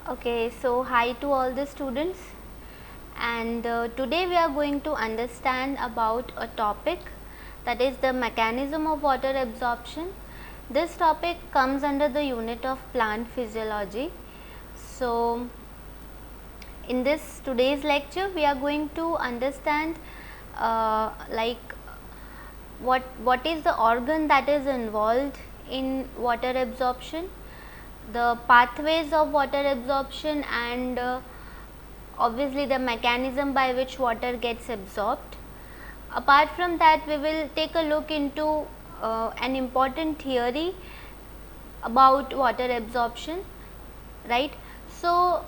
Okay, so hi to all the students, and today we are going to understand about a topic, that is the mechanism of water absorption. This topic comes under the unit of plant physiology. So in this today's lecture we are going to understand like what is the organ that is involved in water absorption, the pathways of water absorption, and obviously the mechanism by which water gets absorbed. Apart from that, we will take a look into an important theory about water absorption, right? So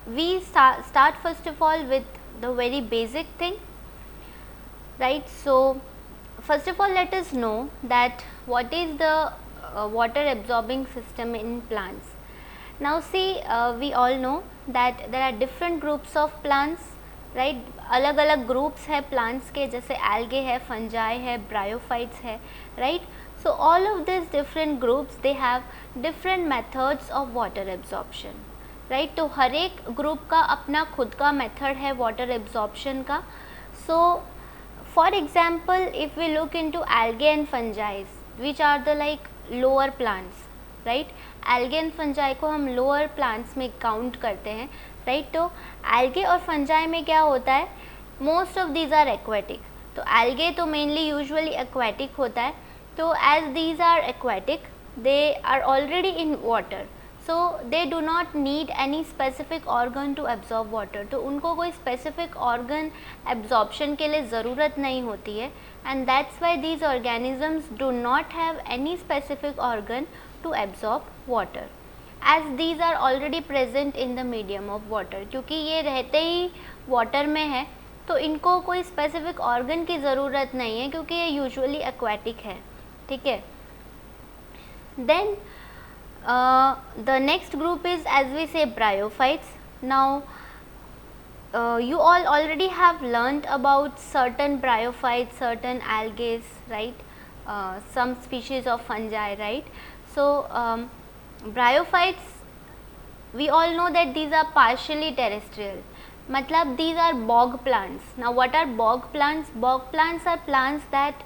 we start first of all with the very basic thing, right? So first of all, let us know that what is the water absorbing system in plants. Now see, we all know that there are different groups of plants, right? अलग अलग groups है plants के, जैसे algae है, fungi है, bryophytes है, right? So all of these different groups, they have different methods of water absorption, right? तो हर एक group का अपना खुद का method है water absorption का. So for example, if we look into algae and fungi, which are the like lower plants, right. Algae and fungi को हम लोअर प्लांट्स में काउंट करते हैं, राइट. तो एल्गे और फंजाई में क्या होता है, most of these are aquatic. तो एल्गे तो मेनली यूजुअली एक्वेटिक होता है. तो as these are aquatic, they are already in water, so they do not need any specific organ to absorb water. तो उनको कोई स्पेसिफिक ऑर्गन एब्जॉर्प्शन के लिए ज़रूरत नहीं होती है, and that's why these organisms do not have any specific organ to absorb water, as these are already present in the medium of water. क्योंकि ये रहते ही वाटर में है, तो इनको कोई स्पेसिफिक ऑर्गन की ज़रूरत नहीं है, क्योंकि ये यूजुअली एक्वेटिक है, ठीक है. Then the next group is, as we say, bryophytes. Now you all already have learned about certain bryophytes, certain algae, right, some species of fungi, right. So bryophytes, we all know that these are partially terrestrial, matlab these are bog plants. Now what are bog plants? Bog plants are plants that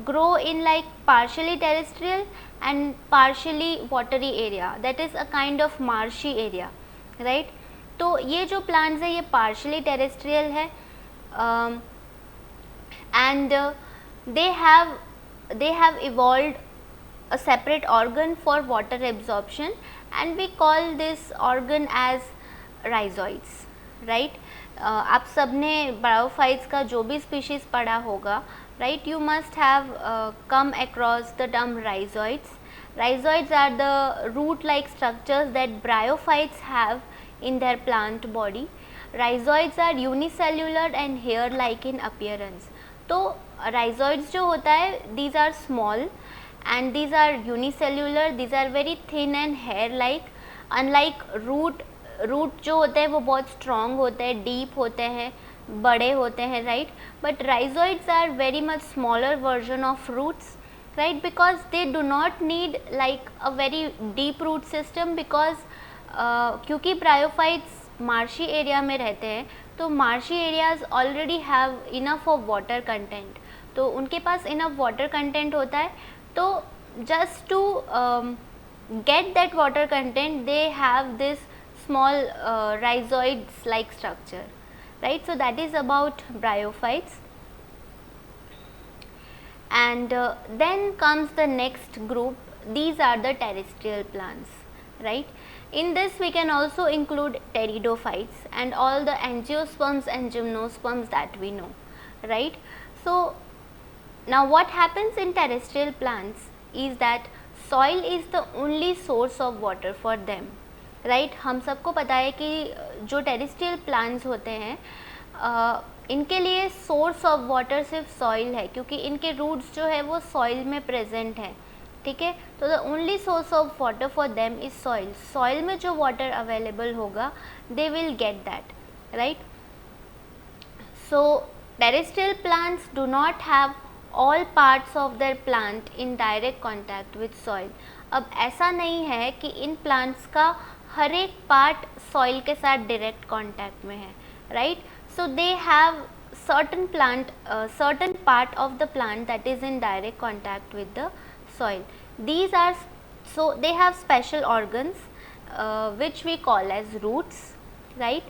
grow in like partially terrestrial and partially watery area, that is a kind of marshy area, right. तो ये जो plants है ये partially terrestrial है, and they have evolved a separate organ for water absorption, and we call this organ as rhizoids, right. आप सबने bryophytes का जो भी species पढ़ा होगा, right, you must have come across the term rhizoids. Rhizoids are the root like structures that bryophytes have in their plant body. Rhizoids are unicellular and hair like in appearance. तो rhizoids जो होता है, these are small and these are unicellular, these are very thin and hair like, unlike root जो होते हैं वो बहुत strong होते हैं, deep होते हैं, बड़े होते हैं, right. But rhizoids are very much smaller version of roots, right, because they do not need like a very deep root system, because क्योंकि bryophytes marshy area में रहते हैं, तो marshy areas already have enough of water content, तो उनके पास enough water content होता है. तो just to get that water content, they have this small rhizoids like structure, right. So that is about bryophytes. And then comes the next group, these are the terrestrial plants, right. In this we can also include pteridophytes and all the angiosperms and gymnosperms that we know, right. So now what happens in terrestrial plants is that soil is the only source of water for them, right. हम सबको पता है कि जो terrestrial plants होते हैं इनके लिए source of water सिर्फ soil है, क्योंकि इनके roots जो है वो soil में present है, ठीक है. तो the only source of water for them is soil. Soil में जो water available होगा, they will get that, right. So terrestrial plants do not have all parts of their plant in direct contact with soil. अब ऐसा नहीं है कि इन plants का हर एक पार्ट सॉइल के साथ डायरेक्ट कांटेक्ट में है, right. So they have certain part of the plant that is in direct contact with the soil. These are, so they have special organs which we call as roots, right,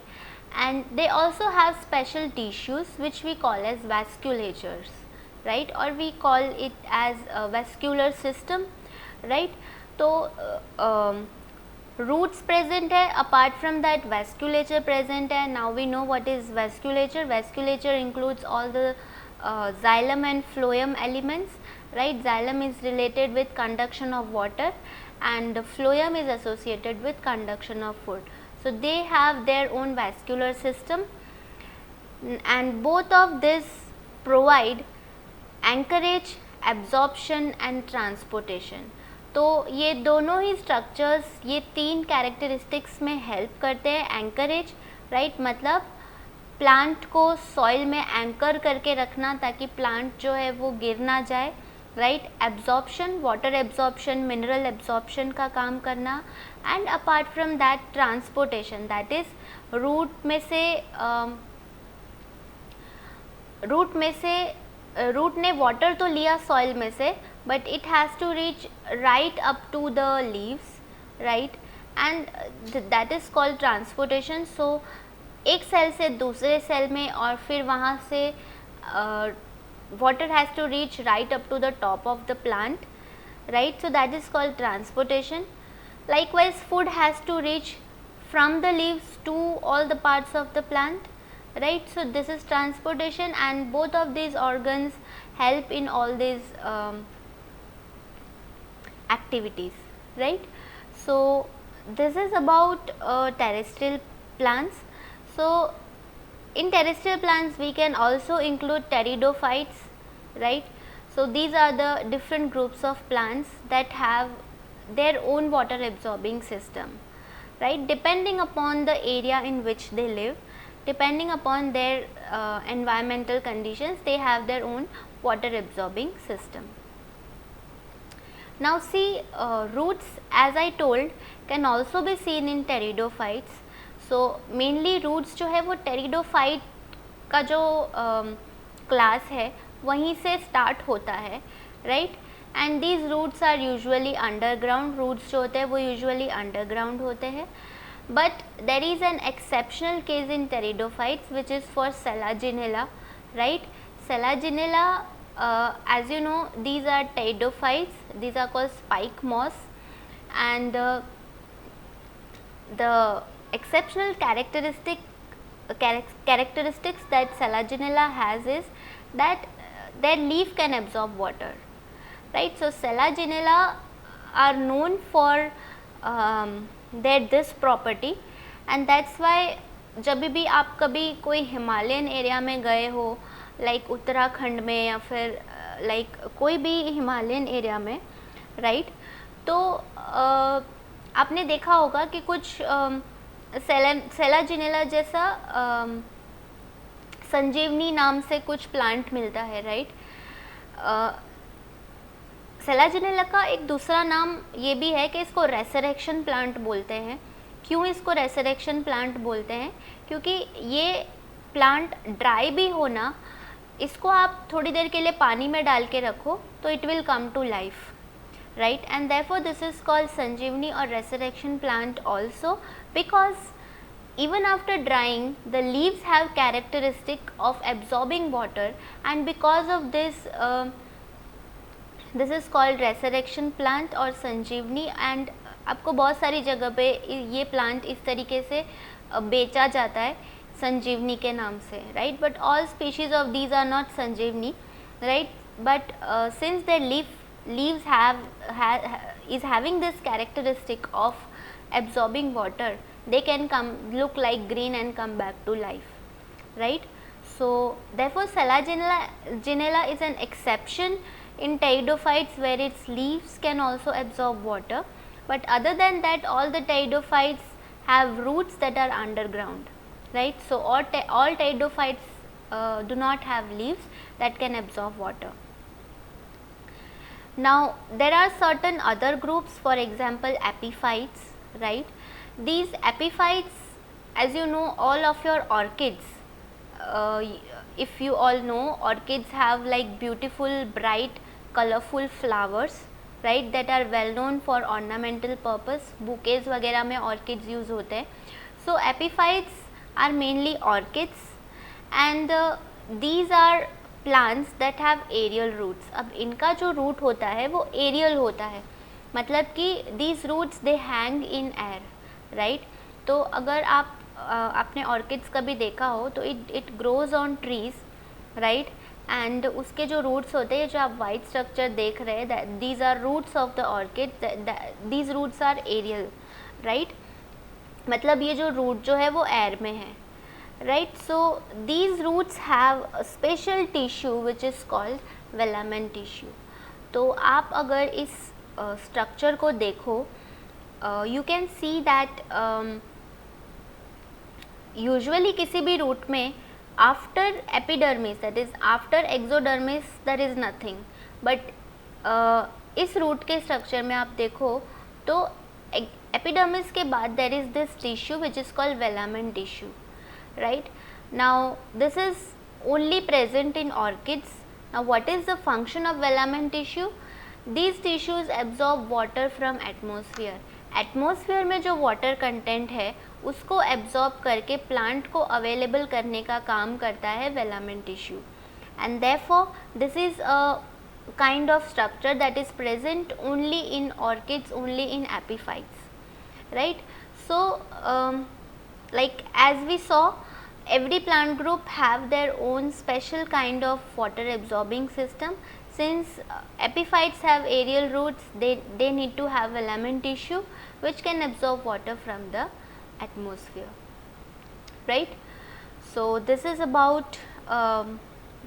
and they also have special tissues which we call as vasculatures, right, or we call it as a vascular system, right. तो roots present है, apart from that vasculature present है. Now we know what is vasculature. Vasculature includes all the xylem and phloem elements, right. Xylem is related with conduction of water and phloem is associated with conduction of food. So they have their own vascular system, and both of this provide anchorage, absorption and transportation. तो ये दोनों ही structures ये 3 characteristics में help करते हैं. Encourage, right, मतलब plant को soil में एंकर करके रखना ताकि प्लांट जो है वो गिर ना जाए, right. Absorption, water absorption, mineral absorption का काम करना. And apart from that transportation, that is root ने वाटर तो लिया सॉइल में से, but it has to reach right up to the leaves, right, and that is called transportation. So एक cell से दूसरे सेल में और फिर वहाँ से water has to reach right up to the top of the plant, right, so that is called transportation. Likewise, food has to reach from the leaves to all the parts of the plant, right, so this is transportation, and both of these organs help in all these activities, right. So this is about terrestrial plants. So in terrestrial plants we can also include pteridophytes, right. So these are the different groups of plants that have their own water absorbing system, right, depending upon the area in which they live, depending upon their environmental conditions, they have their own water absorbing system. Now see, roots, as I told, can also be seen in pteridophytes. So mainly roots जो है वो pteridophyte का जो class है वहीं से start होता है, right, and these roots are usually underground. Roots जो होते हैं वो usually underground होते हैं, but there is an exceptional case in pteridophytes which is for Selaginella, right. Selaginella, as you know, these are pteridophytes, these are called spike moss, and the exceptional characteristics that Selaginella has is that their leaf can absorb water, right. So Selaginella are known for their this property, and that's why जब भी आप कभी कोई Himalayan area में गए हो, like Uttarakhand में या फिर लाइक कोई भी हिमालयन एरिया में, राइट, तो आपने देखा होगा कि कुछ सेलाजिनेला जैसा संजीवनी नाम से कुछ प्लांट मिलता है, राइट. सेलाजिनेला का एक दूसरा नाम ये भी है कि इसको रेसरेक्शन प्लांट बोलते हैं. क्यों इसको रेसरेक्शन प्लांट बोलते हैं? क्योंकि ये प्लांट ड्राई भी होना, इसको आप थोड़ी देर के लिए पानी में डाल के रखो तो it will come to life, right, and therefore this is called Sanjeevani और resurrection plant also, because even after drying the leaves have characteristic of absorbing water, and because of this this is called resurrection plant or Sanjeevani. एंड आपको बहुत सारी जगह पे ये plant इस तरीके से बेचा जाता है संजीवनी के नाम से, right, but all species of these are not Sanjeevani, right, but since their leaves is having this characteristic of absorbing water, they can look like green and come back to life, right. So therefore Selaginella is an exception in pteridophytes where its leaves can also absorb water, but other than that all the pteridophytes have roots that are underground, right. So all pteridophytes do not have leaves that can absorb water. Now there are certain other groups, for example epiphytes, right. These epiphytes, as you know, all of your orchids, if you all know, orchids have like beautiful, bright, colorful flowers, right, that are well known for ornamental purpose. Bouquets वगैरह में orchids use होते हैं. So epiphytes are mainly orchids, and these are plants that have aerial roots. अब इनका जो root होता है वो aerial होता है, मतलब कि these roots they hang in air, right? तो अगर आप आपने ऑर्किड्स कभी देखा हो तो it grows on trees, right, and उसके जो रूट्स होते हैं, जो आप वाइट स्ट्रक्चर देख रहे हैं, these are roots of the orchid, these roots are aerial, right, मतलब ये जो रूट जो है वो एयर में है, right. So these roots have special tissue which is called velamen tissue. तो आप अगर इस स्ट्रक्चर को देखो, you can see that usually किसी भी रूट में after epidermis, that is after exodermis, there is nothing, but इस रूट के स्ट्रक्चर में आप देखो तो एपिडर्मिस के बाद there is this tissue which is called velamen tissue, right. Now this is only present in orchids. Now what is the function of velamen tissue? These tissues absorb water from atmosphere. Atmosphere में जो water content है उसको absorb करके plant को available करने का काम करता है velamen tissue, and therefore this is a kind of structure that is present only in orchids, only in epiphytes, right. So like as we saw, every plant group have their own special kind of water absorbing system. Since epiphytes have aerial roots, they need to have velamen tissue which can absorb water from the atmosphere, right. So this is about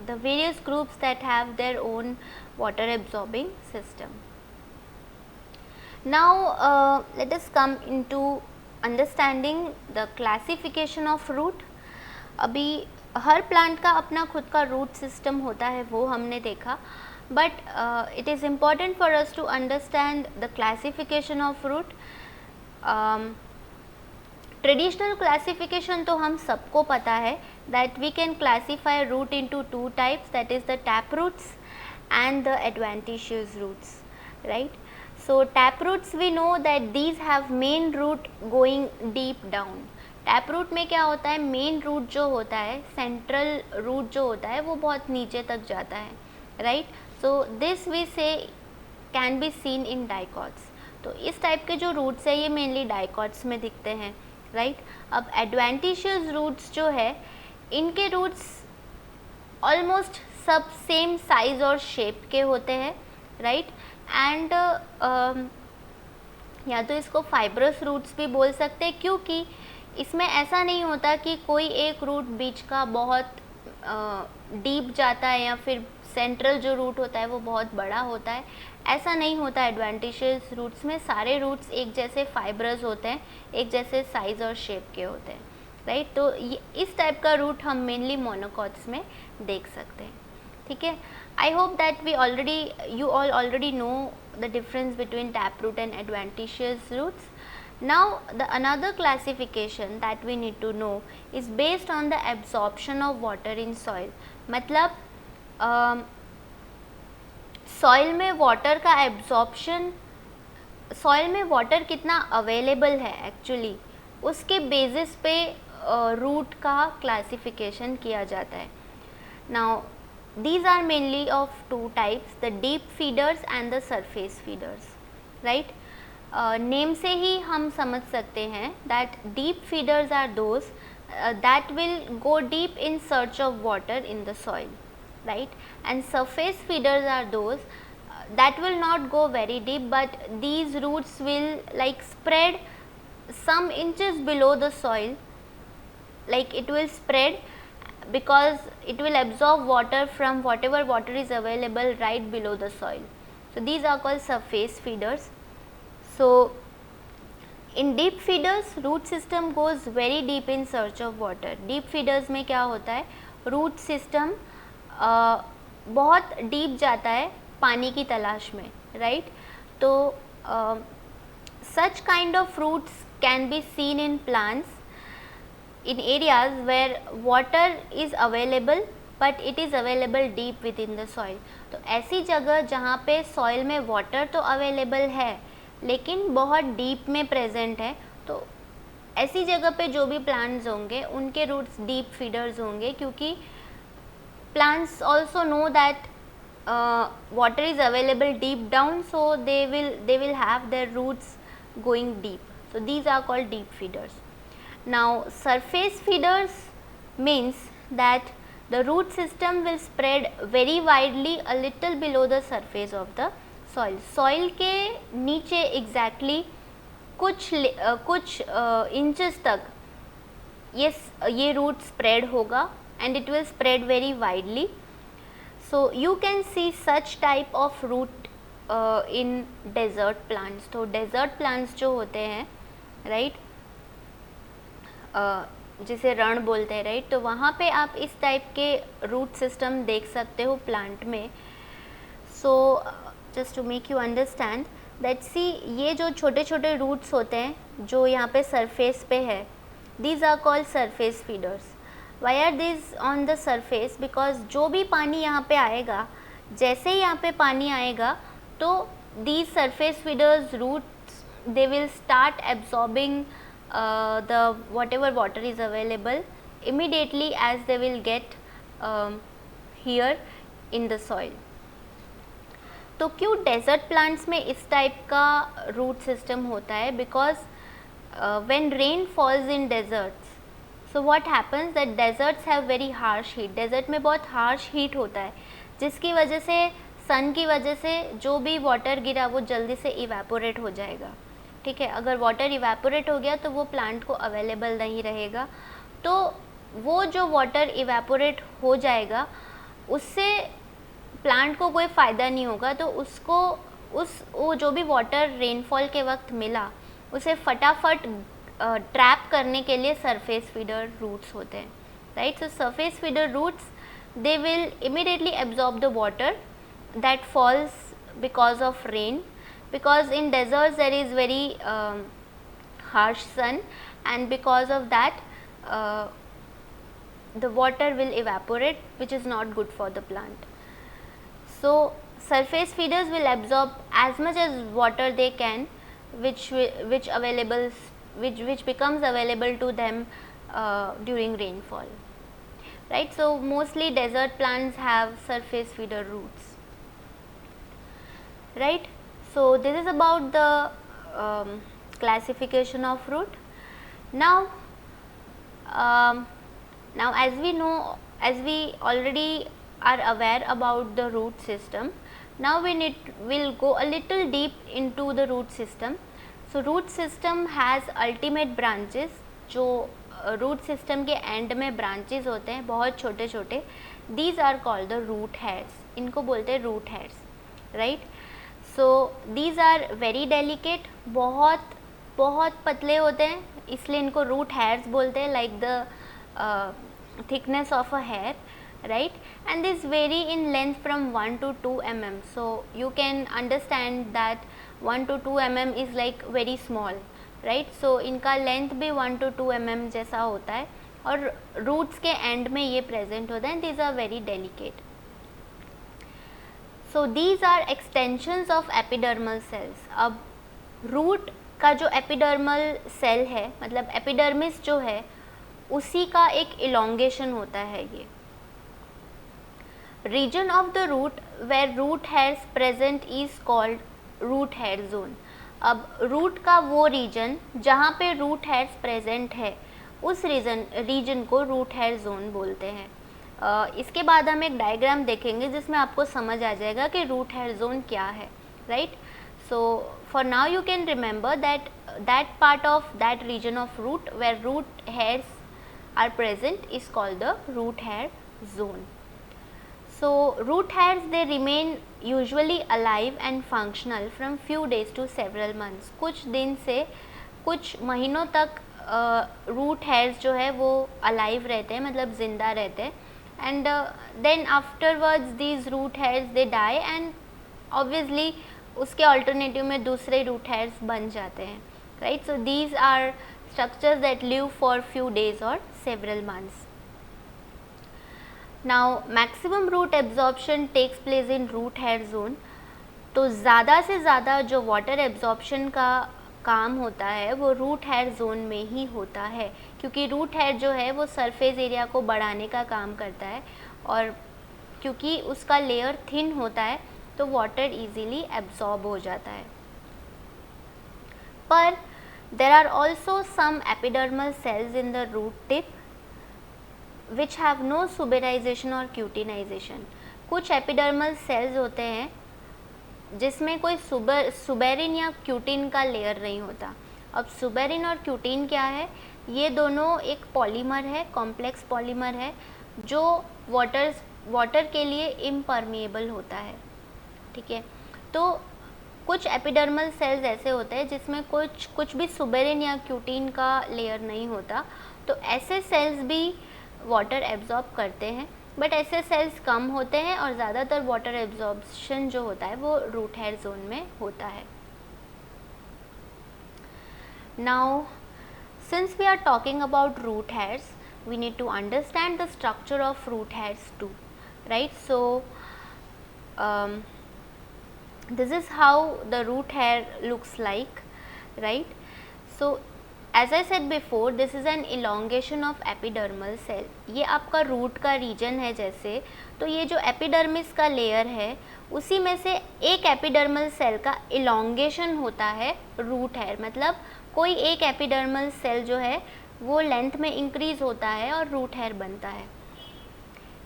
the various groups that have their own water absorbing system. Now let us come into understanding the classification of root. अभी हर plant का अपना खुद का root system होता है, वो हमने देखा, but it is important for us to understand the classification of root. Traditional classification तो हम सबको पता है, that we can classify root into two types, that is the tap roots and the adventitious roots, right. So tap roots, we know that these have main root going deep down. Tap root में क्या होता है, main root जो होता है, central root जो होता है वो बहुत नीचे तक जाता है, राइट. सो दिस वी से can be seen in dicots. तो इस टाइप के जो रूट्स है ये मेनली डाइकॉट्स में दिखते हैं, राइट. अब एडवेंटिशियस रूट्स जो है, इनके रूट्स ऑलमोस्ट सब सेम साइज और शेप के होते हैं, राइट. एंड या तो इसको फाइब्रस रूट्स भी बोल सकते हैं, क्योंकि इसमें ऐसा नहीं होता कि कोई एक रूट बीच का बहुत डीप जाता है या फिर सेंट्रल जो रूट होता है वो बहुत बड़ा होता है, ऐसा नहीं होता. एडवेंटिशियस रूट्स में सारे रूट्स एक जैसे फाइब्रस होते हैं, एक जैसे साइज और शेप के होते हैं, राइट. तो इस टाइप का रूट हम मेनली मोनोकॉट्स में देख सकते हैं, ठीक है. आई hope that you all already know the difference between taproot and adventitious roots. Now the another classification that we need to know is based on the absorption of water in soil. मतलब soil में water का absorption, soil में water कितना available है actually, उसके basis पे root का classification किया जाता है. Now these are mainly of two types, the deep feeders and the surface feeders, right. Name से ही हम समझ सकते हैं that deep feeders are those that will go deep in search of water in the soil, right, and surface feeders are those that will not go very deep, but these roots will like spread some inches below the soil, like it will spread because it will absorb water from whatever water is available right below the soil. So these are called surface feeders. So in deep feeders, root system goes very deep in search of water. Deep feeders में क्या होता है, root system बहुत deep जाता है पानी की तलाश में, right. तो such kind of roots can be seen in plants in areas where water is available but it is available deep within the soil. तो ऐसी जगह जहाँ पे सॉइल में वाटर तो अवेलेबल है लेकिन बहुत डीप में प्रेजेंट है, तो ऐसी जगह पे जो भी प्लांट्स होंगे उनके रूट्स डीप फीडर्स होंगे, क्योंकि plants also know that water is available deep down, so they will have their roots going deep. So these are called deep feeders. Now surface feeders means that the root system will spread very widely a little below the surface of the soil. Soil के नीचे exactly कुछ inches तक ये root spread होगा and it will spread very widely. So you can see such type of root in desert plants. तो desert plants जो होते हैं right, जिसे रण बोलते हैं राइट, तो वहाँ पे आप इस टाइप के रूट सिस्टम देख सकते हो प्लांट में. So just to make you understand that see, ये जो छोटे छोटे रूट्स होते हैं जो यहाँ पे सरफेस पे है, these are called surface feeders. Why are this on the surface? Because जो भी पानी यहाँ पे आएगा, जैसे ही यहाँ पे पानी आएगा तो these surface feeders roots they will start absorbing the whatever water is available immediately as they will get here in the soil. तो क्यों डेजर्ट प्लांट्स में इस टाइप का रूट सिस्टम होता है? Because when rain falls in deserts, so what happens that deserts have very harsh heat. Desert में बहुत harsh heat होता है जिसकी वजह से सन की वजह से जो भी वाटर गिरा वो जल्दी से इवेपोरेट हो जाएगा. ठीक है, अगर वाटर इवेपोरेट हो गया तो वो प्लांट को अवेलेबल नहीं रहेगा. तो वो जो वाटर इवेपोरेट हो जाएगा उससे प्लांट को कोई फ़ायदा नहीं होगा. तो उसको वो जो भी वाटर रेनफॉल के वक्त मिला उसे फटाफट ट्रैप करने के लिए सरफेस फीडर रूट्स होते हैं right. So surface feeder roots they will immediately absorb the water that falls because of rain. Because in deserts there is very harsh sun, and because of that the water will evaporate, which is not good for the plant. So surface feeders will absorb as much as water they can, which becomes available to them during rainfall, right. So mostly desert plants have surface feeder roots, right. So this is about the classification of root. Now as we know, as we already are aware about the root system, now we'll go a little deep into the root system. So root system has ultimate branches. जो root system के end में branches होते हैं बहुत छोटे छोटे, these are called the root hairs. इनको बोलते हैं root hairs, right. So these are very delicate, बहुत पतले होते हैं इसलिए इनको root hairs बोलते हैं, like the thickness of a hair, right. And this vary in length from 1 to 2 mm. So you can understand that 1 to 2 mm is like very small, right. So इनका length भी 1 to 2 mm जैसा होता है और roots के end में ये present होता है. These are very delicate. So these are extensions of epidermal cells. अब root का जो epidermal cell है, मतलब epidermis जो है उसी का एक elongation होता है. ये region of the root where root hairs present is called root hair zone. अब root का वो region जहाँ पे root hairs present है उस region को root hair zone बोलते हैं. इसके बाद हम एक डायग्राम देखेंगे जिसमें आपको समझ आ जाएगा कि रूट हेयर जोन क्या है, right. So for now you can remember that part of that region of root where root hairs are present is called the root hair zone. So root hairs they remain usually alive and functional from few days to several months. कुछ दिन से कुछ महीनों तक root hairs जो है वो alive रहते हैं, मतलब ज़िंदा रहते हैं. And then afterwards these root hairs they die and obviously उसके alternative में दूसरे root hairs बन जाते हैं. right? So these are structures that live for few days or several months. Now maximum root absorption takes place in root hair zone. तो ज़्यादा से ज़्यादा जो वाटर एब्जॉर्प्शन का काम होता है वो रूट हेयर जोन में ही होता है, क्योंकि रूट हेयर जो है वो सरफेस एरिया को बढ़ाने का काम करता है, और क्योंकि उसका लेयर थिन होता है तो वाटर इजीली एब्जॉर्ब हो जाता है. पर there are also some epidermal cells in the root tip which have no suberisation और क्यूटिनाइजेशन. कुछ एपिडर्मल सेल्स होते हैं जिसमें कोई सुबेरिन या क्यूटिन का लेयर नहीं होता. अब सुबेरिन और क्यूटिन क्या है? ये दोनों एक पॉलीमर है, कॉम्प्लेक्स पॉलीमर है, जो वाटर के लिए इम्परमिएबल होता है. ठीक है, तो कुछ एपिडर्मल सेल्स ऐसे होते हैं जिसमें कुछ भी सुबेरिन या क्यूटिन का लेयर नहीं होता, तो ऐसे सेल्स भी वाटर एब्जॉर्ब करते हैं, बट ऐसे सेल्स कम होते हैं और ज़्यादातर वाटर एब्जॉर्प्शन जो होता है वो रूट हेयर जोन में होता है. Now since we are talking about root hairs, we need to understand the structure of root hairs too, right? So this is how the root hair looks like, right? So as I said before, this is an elongation of epidermal cell. ये आपका root का reason है जैसे, तो ये जो epidermis का layer है उसी में से एक एपिडर्मल सेल का इलोंगेशन होता है रूट हेयर. मतलब कोई एक एपिडर्मल सेल जो है वो लेंथ में इंक्रीज होता है और रूट हेयर बनता है.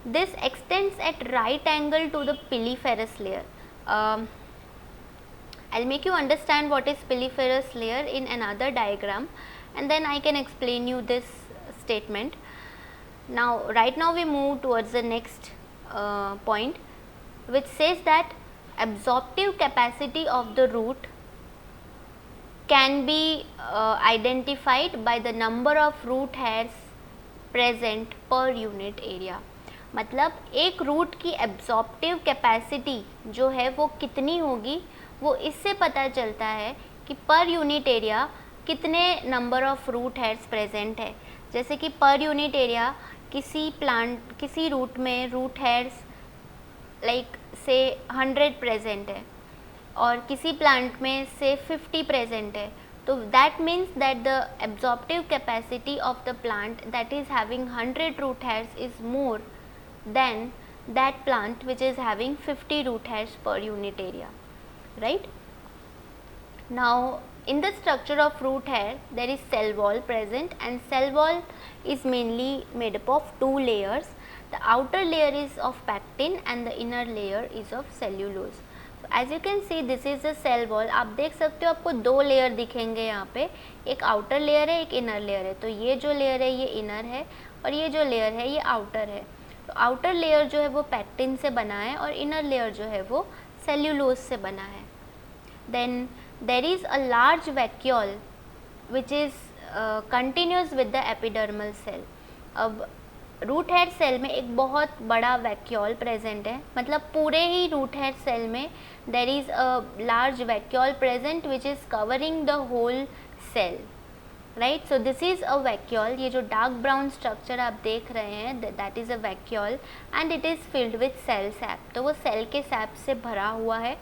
This extends at right angle to the piliferous layer. I'll make you understand what is piliferous layer in another diagram, and then I can explain you this statement. Now right now we move towards the next point, which says that absorptive capacity of the root can be identified by the number of root hairs present per unit area. मतलब एक root की absorptive capacity जो है वो कितनी होगी, वो इससे पता चलता है कि पर यूनिट एरिया कितने number of root hairs present है. जैसे कि पर यूनिट एरिया किसी रूट में रूट हेयर्स लाइक से 100 प्रेजेंट है और किसी प्लांट में से 50 प्रेजेंट है, तो that means that the absorptive capacity of the plant that is having 100 root hairs is more than that plant which is having 50 root hairs per unit area. Right? Now in the structure of root hair there is cell wall present, and cell wall is mainly made up of two layers. The outer layer is of pectin and the inner layer is of cellulose. So as you can see this is the cell wall. आप देख सकते हो आपको दो layer दिखेंगे यहाँ पे, एक आउटर लेयर है एक इनर लेयर है. तो ये जो लेयर है ये इनर है और ये जो लेयर है ये आउटर है. तो आउटर लेयर जो है वो पैक्टिन से बना है और इनर लेयर जो है वो सेल्यूलोज से बना है. Then there is a large vacuole which is continuous with the epidermal cell. अब रूट हेयर सेल में एक बहुत बड़ा वैक्यूल प्रेजेंट है, मतलब पूरे ही रूट हेयर सेल में there is a large vacuole present which is covering the whole cell, right. So this is a vacuole. ये जो डार्क ब्राउन स्ट्रक्चर आप देख रहे हैं that is a vacuole and it is filled with cell sap. तो वो cell के sap से भरा हुआ है,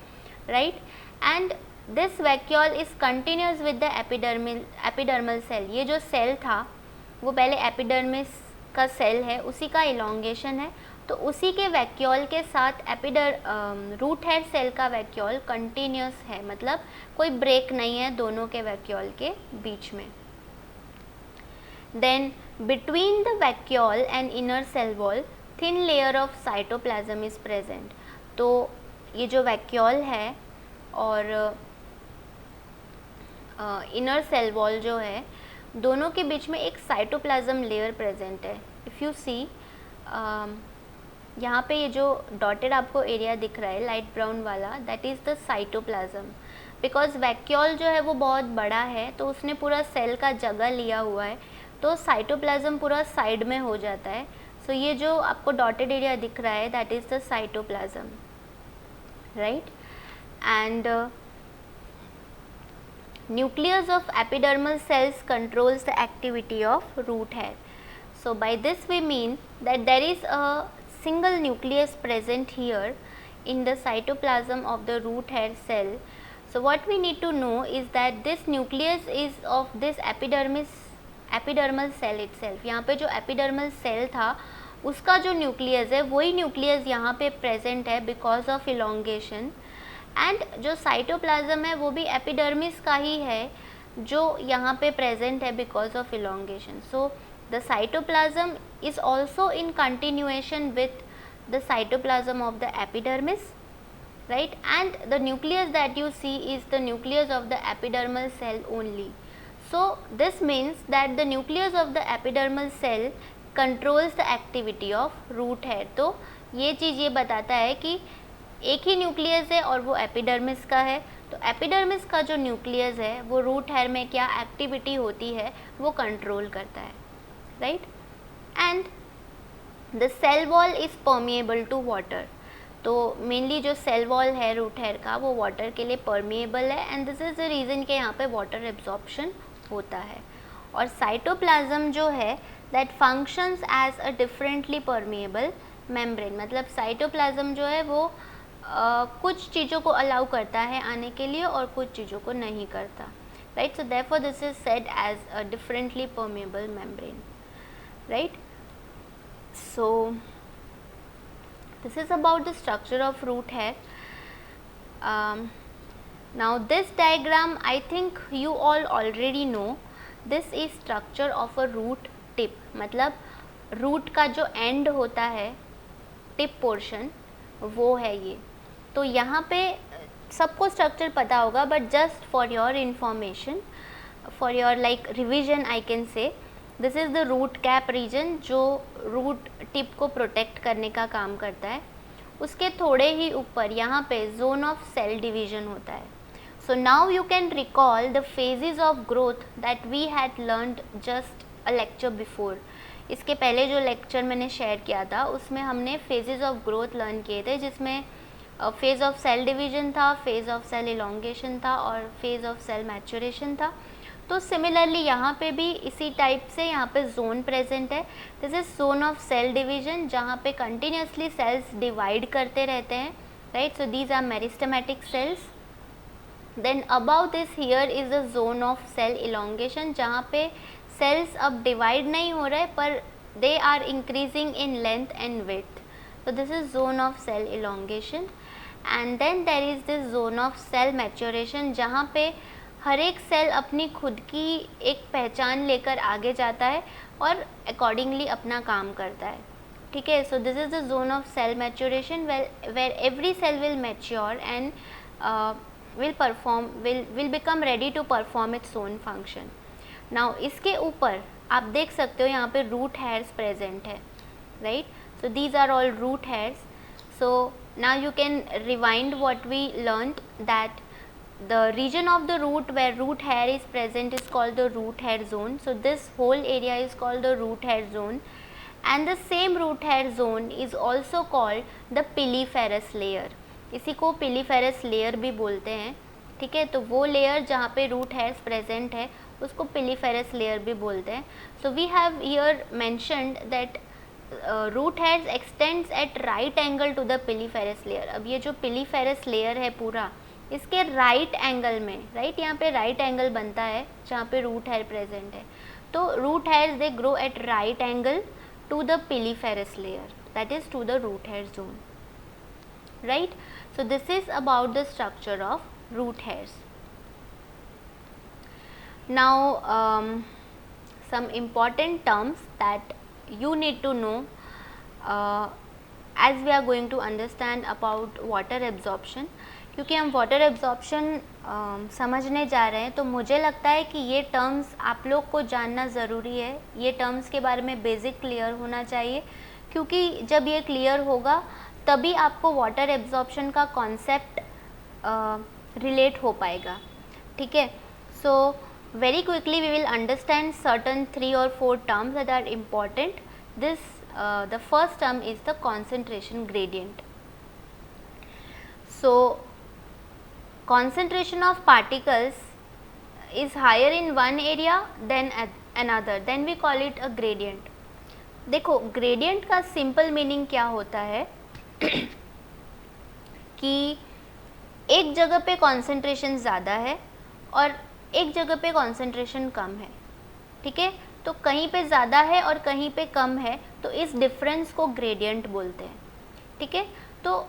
right. And this vacuole is continuous with the epidermal cell. ये जो सेल था वो पहले एपिडर्मिस का सेल है, उसी का इलोंगेशन है, तो उसी के वैक्यूल के साथ रूट हेयर सेल का वैक्यूल कंटिन्यूस है, मतलब कोई ब्रेक नहीं है दोनों के वैक्यूल के बीच में. Then between the vacuole and inner cell wall thin layer of cytoplasm is present. तो ये जो वैक्यूल है और इनर सेल वॉल जो है दोनों के बीच में एक साइटोप्लाज्म लेयर प्रेजेंट है. इफ़ यू सी यहाँ पे ये जो डॉटेड आपको एरिया दिख रहा है लाइट ब्राउन वाला, that is the cytoplasm. Because vacuole जो है वो बहुत बड़ा है तो उसने पूरा सेल का जगह लिया हुआ है, तो साइटोप्लाज्म पूरा साइड में हो जाता है. सो ये जो आपको डॉटेड एरिया दिख रहा है that is the cytoplasm, right. And nucleus of epidermal cells controls the activity of root hair. So by this we mean that there is a single nucleus present here in the cytoplasm of the root hair cell. So what we need to know is that this nucleus is of this epidermal cell itself. यहाँ पे जो epidermal cell था उसका जो nucleus है वही nucleus यहाँ पे प्रेजेंट है बिकॉज ऑफ इलोंगेशन, एंड जो साइटोप्लाज्म है वो भी एपिडर्मिस का ही है जो यहाँ पे प्रेजेंट है because of elongation. So the cytoplasm is also in continuation with the cytoplasm of the epidermis, right, and the nucleus that you see is the nucleus of the epidermal cell only. So this means that the nucleus of the epidermal cell controls the activity of root hair. तो ये चीज़ ये बताता है कि एक ही nucleus है और वो एपिडर्मिस का है. तो एपिडर्मिस का जो न्यूक्लियस है वो रूट हेयर में क्या एक्टिविटी होती है वो कंट्रोल करता है, right. And the cell wall is permeable to water. तो मेनली जो सेल वॉल है रूट हेयर का वो वाटर के लिए परमिएबल है, and this is the reason कि यहाँ पे वाटर एब्जॉर्प्शन होता है. और साइटोप्लाज्म जो है that functions as a differently permeable membrane. मतलब साइटोप्लाज्म जो है वो कुछ चीज़ों को अलाउ करता है आने के लिए और कुछ चीज़ों को नहीं करता, right. So therefore this is said as a differently permeable membrane, right. So this is about the structure of root hair. Now this diagram I think you all already know. This is structure of a root tip. मतलब root का जो end होता है tip portion वो है ये. तो यहाँ पे सबको structure पता होगा, but just for your information, for your like revision I can say, this is the root cap region जो रूट टिप को प्रोटेक्ट करने का काम करता है. उसके थोड़े ही ऊपर यहाँ पे जोन ऑफ सेल डिवीजन होता है. So now you can recall the phases of growth that we had learned just a lecture before. इसके पहले जो लेक्चर मैंने शेयर किया था उसमें हमने फेजेस ऑफ ग्रोथ लर्न किए थे, जिसमें फेज़ ऑफ सेल डिवीजन था, फेज़ ऑफ सेल इलोंगेशन था और फेज़ ऑफ सेल मैच्योरेशन था. तो सिमिलरली यहाँ पे भी इसी टाइप से यहाँ पे जोन प्रेजेंट है. This is zone of cell division जहाँ पे कंटिन्यूसली सेल्स डिवाइड करते रहते हैं, right. So these are meristematic cells. Then about this here is the zone of cell elongation जहाँ पे सेल्स अब डिवाइड नहीं हो रहे पर they are increasing in length and width. so this is zone of cell elongation. And then there is this zone of cell maturation जहाँ पे हर एक सेल अपनी खुद की एक पहचान लेकर आगे जाता है और अकॉर्डिंगली अपना काम करता है, ठीक है. So this is the zone of cell maturation where every cell will mature and will become ready to perform its own function. Now इसके ऊपर आप देख सकते हो यहाँ पे रूट हेयर्स प्रेजेंट है, right. So these are all root hairs. So now you can rewind what we learned, that the region of the root where root hair is present is called the root hair zone. So this whole area is called the root hair zone, and the same root hair zone is also called the piliferous layer. इसी को piliferous layer भी बोलते हैं, ठीक है. तो वो layer जहाँ पे रूट हेयर्स प्रेजेंट है उसको piliferous layer भी बोलते हैं. So we have here mentioned that root hairs extends at right angle to the piliferous layer. अब ये जो पिलीफेरस लेयर है पूरा इसके राइट एंगल में, राइट, यहाँ पे राइट एंगल बनता है जहाँ पे रूट हेयर प्रेजेंट है. तो root hairs they grow at right angle to the piliferous layer, that is to the root hair zone, right. So this is about the structure of root hairs. Now some important terms that you need to know as we are going to understand about water absorption. क्योंकि हम water absorption समझने जा रहे हैं तो मुझे लगता है कि ये terms आप लोग को जानना ज़रूरी है. ये terms के बारे में बेसिक क्लियर होना चाहिए, क्योंकि जब ये क्लियर होगा तभी आपको water absorption का कॉन्सेप्ट रिलेट हो पाएगा, ठीक है. सो very quickly we will understand certain 3 or 4 terms that are important. The first term is the concentration gradient. So concentration of particles is higher in one area than another, then we call it a gradient. देखो gradient का simple meaning क्या होता है कि एक जगह पे concentration ज़्यादा है और एक जगह पे concentration कम है, ठीक है. तो कहीं पे ज़्यादा है और कहीं पे कम है, तो इस डिफरेंस को ग्रेडियंट बोलते हैं, ठीक है. तो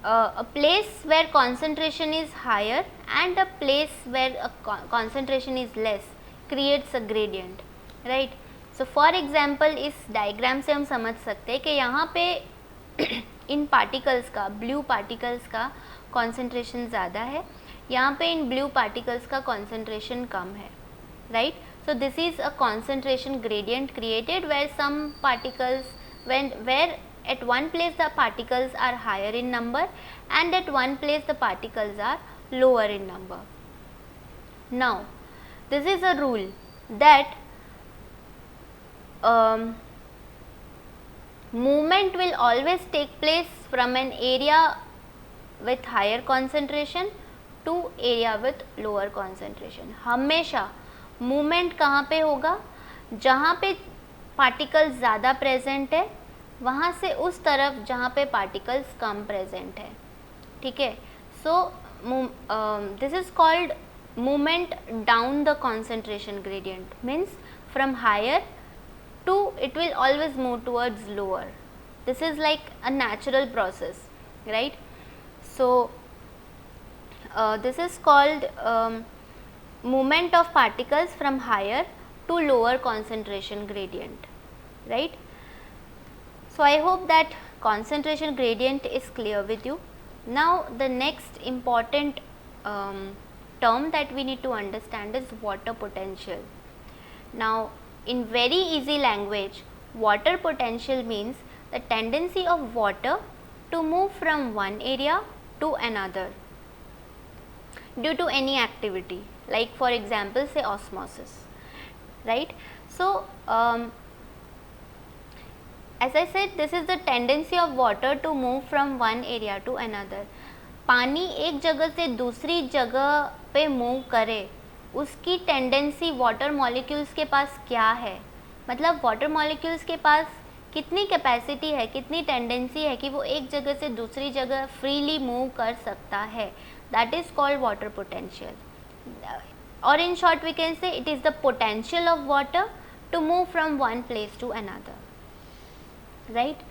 a place where concentration is higher and a place where concentration is less creates a gradient, right. So for example इस डायग्राम से हम समझ सकते हैं कि यहाँ पे इन पार्टिकल्स का, ब्लू पार्टिकल्स का concentration ज़्यादा है, यहाँ पे इन ब्लू पार्टिकल्स का concentration कम है, right. So this is a concentration gradient created where some particles, where at one place the particles are higher in number and at one place the particles are lower in number. Now this is a rule that movement will always take place from an area with higher concentration to area with lower concentration. हमेशा movement कहाँ पे होगा, जहाँ पे particles ज़्यादा present है वहाँ से उस तरफ जहाँ पे पार्टिकल्स कम प्रेजेंट है, ठीक है. So this is called movement down the concentration gradient, means from higher to it will always move towards lower. This is like a natural process, right. So this is called movement of particles from higher to lower concentration gradient, right. So I hope that concentration gradient is clear with you. Now the next important term that we need to understand is water potential. Now in very easy language, water potential means the tendency of water to move from one area to another due to any activity, like for example say osmosis, right. So as I said, this is the tendency of water to move from one area to another. पानी एक जगह से दूसरी जगह पे move करे, उसकी tendency water molecules के पास क्या है, मतलब वाटर मॉलिक्यूल्स के पास कितनी कैपेसिटी है, कितनी टेंडेंसी है कि वो एक जगह से दूसरी जगह फ्रीली मूव कर सकता है. That is called water potential, or in short we can say it is the potential of water to move from one place to another, right.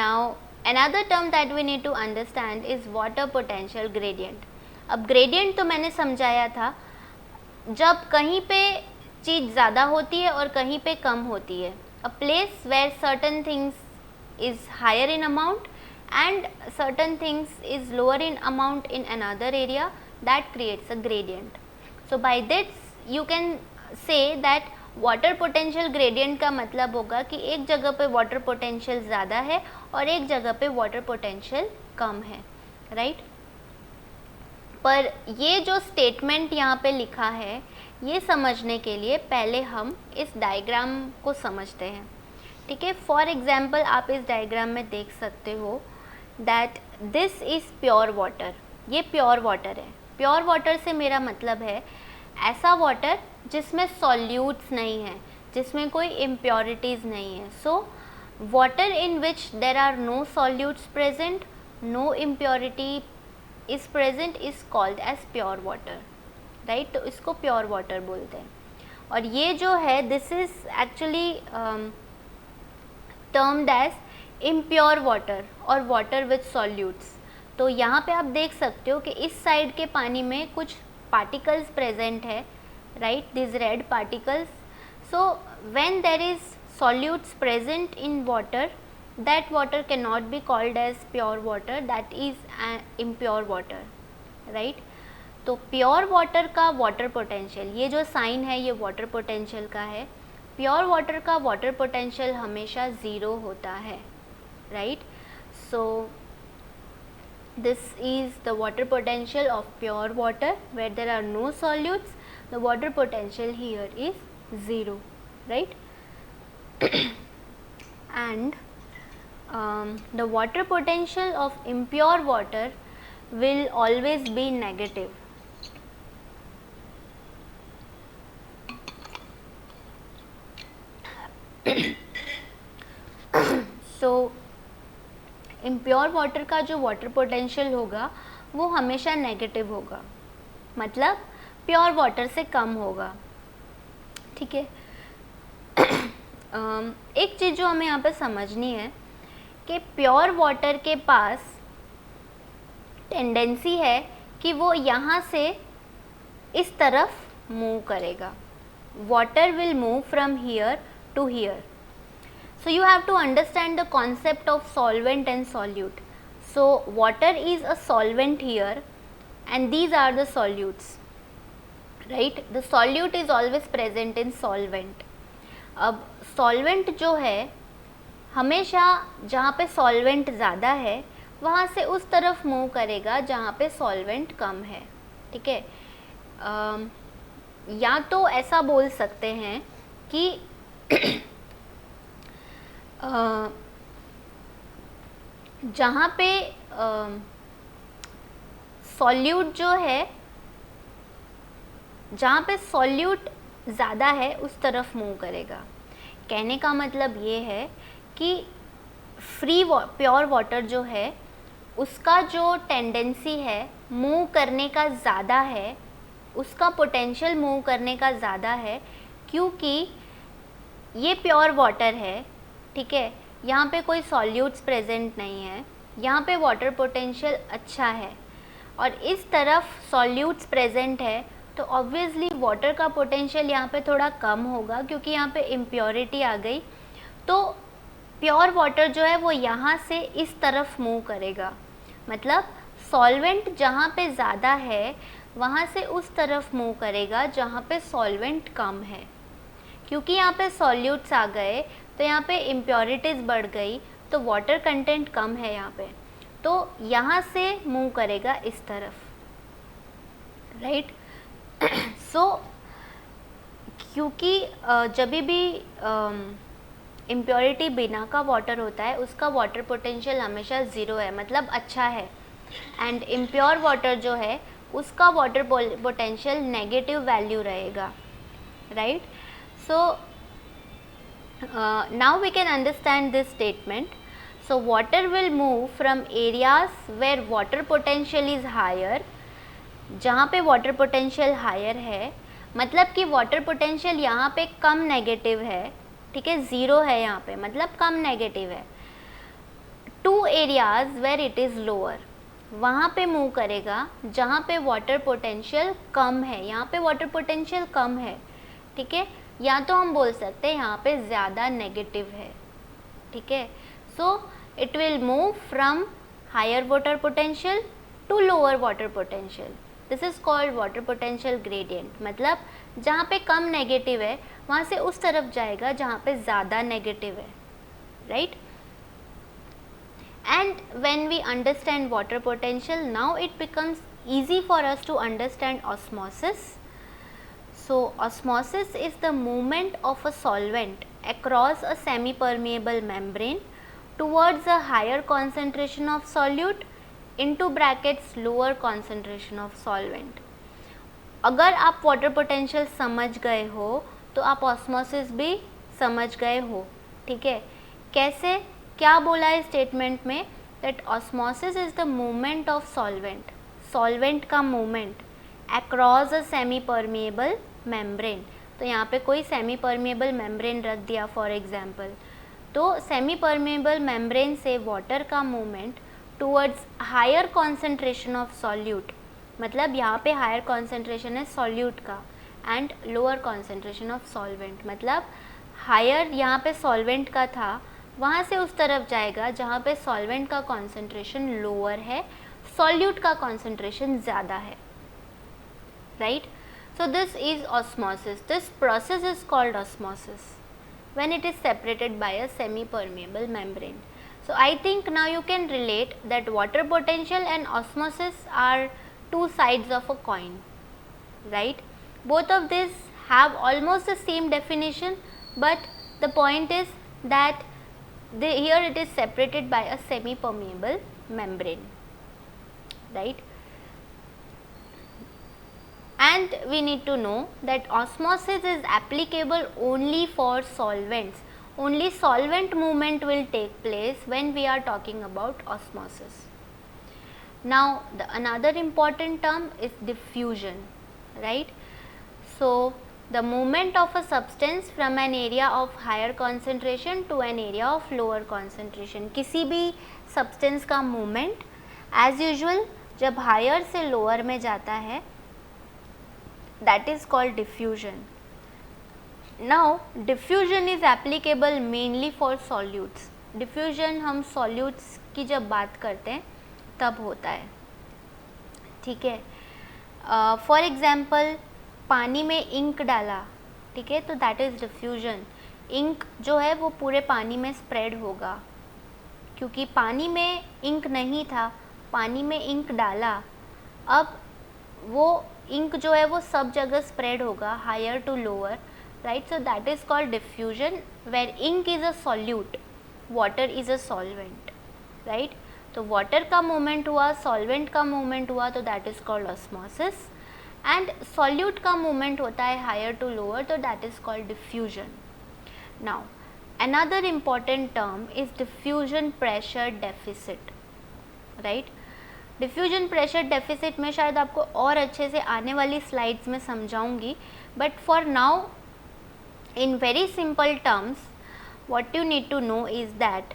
Now another term that we need to understand is water potential gradient. अब gradient तो मैंने समझाया था, जब कहीं पे चीज़ ज़्यादा होती है और कहीं पे कम होती है. A place where certain things is higher in amount and certain things is lower in amount in another area, that creates a gradient. So by this you can say that water potential gradient का मतलब होगा कि एक जगह पे water potential ज़्यादा है और एक जगह पे water potential कम है, right. पर ये जो statement यहाँ पे लिखा है, ये समझने के लिए पहले हम इस डायग्राम को समझते हैं, ठीक है. फॉर एग्जाम्पल आप इस डायग्राम में देख सकते हो that this is pure water. ये प्योर वाटर है. प्योर वाटर से मेरा मतलब है ऐसा वाटर जिसमें सॉल्यूट्स नहीं है, जिसमें कोई इम्प्योरिटीज़ नहीं है. So water in which there are no solutes present, no impurity is present is called as pure water, right. तो इसको प्योर वाटर बोलते हैं. और ये जो है this is actually termed as impure water और वाटर विथ सॉल्यूट्स. तो यहाँ पे आप देख सकते हो कि इस साइड के पानी में कुछ पार्टिकल्स प्रेजेंट है, right, this red particles. So when there is solutes present in water, that water can not be called as pure water, that is impure water, right. तो प्योर वाटर का water potential, ये जो sign है ये water potential का है. Pure water का water potential हमेशा ज़ीरो होता है, right. So this is the water potential of pure water where there are no solutes. The water potential here is zero, right. And the water potential of impure water will always be negative. So impure water का जो water potential होगा वो हमेशा negative होगा, मतलब pure water से कम होगा, ठीक है। एक चीज़ जो हमें यहाँ पे समझनी है कि प्योर वाटर के पास टेंडेंसी है कि वो यहाँ से इस तरफ मूव करेगा। Water will move from here to here. So you have to understand the concept of solvent and solute. So water is a solvent here and these are the solutes, right? The solute is always present in solvent. अब solvent जो है हमेशा जहाँ पे solvent ज़्यादा है वहाँ से उस तरफ मूव करेगा जहाँ पे solvent कम है, ठीक है। या तो ऐसा बोल सकते हैं कि जहाँ पे सॉल्यूट जो है, जहाँ पे सॉल्यूट ज़्यादा है उस तरफ मूव करेगा। कहने का मतलब ये है कि प्योर वाटर जो है उसका जो टेंडेंसी है मूव करने का ज़्यादा है, उसका पोटेंशियल मूव करने का ज़्यादा है, क्योंकि ये प्योर वाटर है, ठीक है। यहाँ पे कोई सॉल्यूट्स प्रेजेंट नहीं है, यहाँ पे वाटर पोटेंशियल अच्छा है और इस तरफ सॉल्यूट्स प्रेजेंट है, तो ऑब्वियसली वाटर का पोटेंशियल यहाँ पे थोड़ा कम होगा क्योंकि यहाँ पे इम्प्योरिटी आ गई। तो प्योर वाटर जो है वो यहाँ से इस तरफ मूव करेगा, मतलब सॉल्वेंट जहाँ पे ज़्यादा है वहाँ से उस तरफ मूव करेगा जहाँ पे सॉल्वेंट कम है। क्योंकि यहाँ पे सॉल्यूट्स आ गए तो यहाँ पे इम्प्योरिटीज़ बढ़ गई, तो वाटर कंटेंट कम है यहाँ पे, तो यहाँ से मूव करेगा इस तरफ, राइट। सो क्योंकि जब भी इम्प्योरिटी बिना का वाटर होता है उसका वाटर पोटेंशियल हमेशा ज़ीरो है, मतलब अच्छा है, एंड इम्प्योर वाटर जो है उसका वाटर पोटेंशियल नेगेटिव वैल्यू रहेगा, right. So now we can understand this statement. So water will move from areas where water potential is higher, जहाँ पे water potential higher है, मतलब कि water potential यहाँ पे कम नेगेटिव है, ठीक है, ज़ीरो है यहाँ पे, मतलब कम नेगेटिव है, to areas where it is lower, वहाँ पे मूव करेगा जहाँ पे वाटर पोटेंशियल कम है, यहाँ पे वाटर पोटेंशियल कम है, ठीक है। या तो हम बोल सकते हैं यहाँ पे ज़्यादा नेगेटिव है, ठीक है। So it will move from higher water potential to lower water potential, this is called water potential gradient, मतलब जहाँ पे कम नेगेटिव है वहाँ से उस तरफ जाएगा जहाँ पे ज़्यादा नेगेटिव है, right. And when we understand water potential, now it becomes easy for us to understand osmosis. So osmosis is the movement of a solvent across a semi-permeable membrane towards a higher concentration of solute into brackets lower concentration of solvent. अगर आप water potential समझ गए हो तो आप osmosis भी समझ गए हो, ठीक है। कैसे, क्या बोला है स्टेटमेंट में, that osmosis is the movement of solvent, solvent का movement across a semi permeable membrane. तो यहाँ पे कोई सेमी परमिएबल मेम्ब्रेन रख दिया फॉर एग्जांपल, तो सेमी परमिएबल मेम्ब्रेन से वाटर का movement towards higher concentration of solute, मतलब यहाँ पे हायर कॉन्सेंट्रेशन है सॉल्यूट का and lower concentration of solvent, मतलब हायर यहाँ पे सॉल्वेंट का था वहाँ से उस तरफ जाएगा जहाँ पे सॉल्वेंट का कॉन्सेंट्रेशन लोअर है, सॉल्यूट का कॉन्सेंट्रेशन ज़्यादा है, right. So this is osmosis, this process is called osmosis when it is separated by a semi permeable membrane. So I think now you can relate that water potential and osmosis are two sides of a coin, right. Both of these have almost the same definition, but the point is that here it is separated by a semi permeable membrane, right. And we need to know that osmosis is applicable only for solvents, only solvent movement will take place when we are talking about osmosis. Now another important term is diffusion, right? So the movement of a substance from an area of higher concentration to an area of lower concentration. किसी भी substance का movement as usual जब higher से lower में जाता है, that is called diffusion. Now diffusion is applicable mainly for solutes. Diffusion हम solutes की जब बात करते हैं तब होता है, ठीक है. फॉर एग्जाम्पल पानी में इंक डाला, ठीक है, तो दैट इज़ डिफ्यूजन. इंक जो है वो पूरे पानी में स्प्रेड होगा, क्योंकि पानी में इंक नहीं था, पानी में इंक डाला, अब वो इंक जो है वो सब जगह स्प्रेड होगा, higher to lower, right. So that is called diffusion where ink is a solute, water is a solvent, right. तो वाटर का मूवमेंट हुआ, सॉल्वेंट का मूवमेंट हुआ, तो that is called osmosis. And solute का मूवमेंट होता है हायर टू लोअर, तो that is called diffusion. Now another important term is diffusion pressure deficit, right. Diffusion pressure deficit में शायद आपको और अच्छे से आने वाली स्लाइड्स में समझाऊंगी, but for now in very simple terms what you need to know is that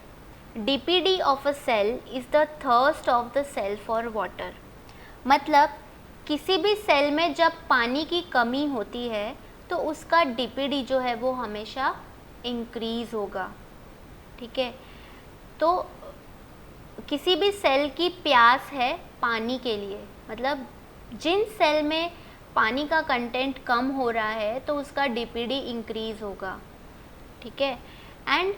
DPD of a cell is the thirst of the cell for water. मतलब किसी भी सेल में जब पानी की कमी होती है तो उसका DPD जो है वो हमेशा इंक्रीज होगा, ठीक है. तो किसी भी सेल की प्यास है पानी के लिए, मतलब जिन सेल में पानी का कंटेंट कम हो रहा है तो उसका DPD इंक्रीज होगा, ठीक है. And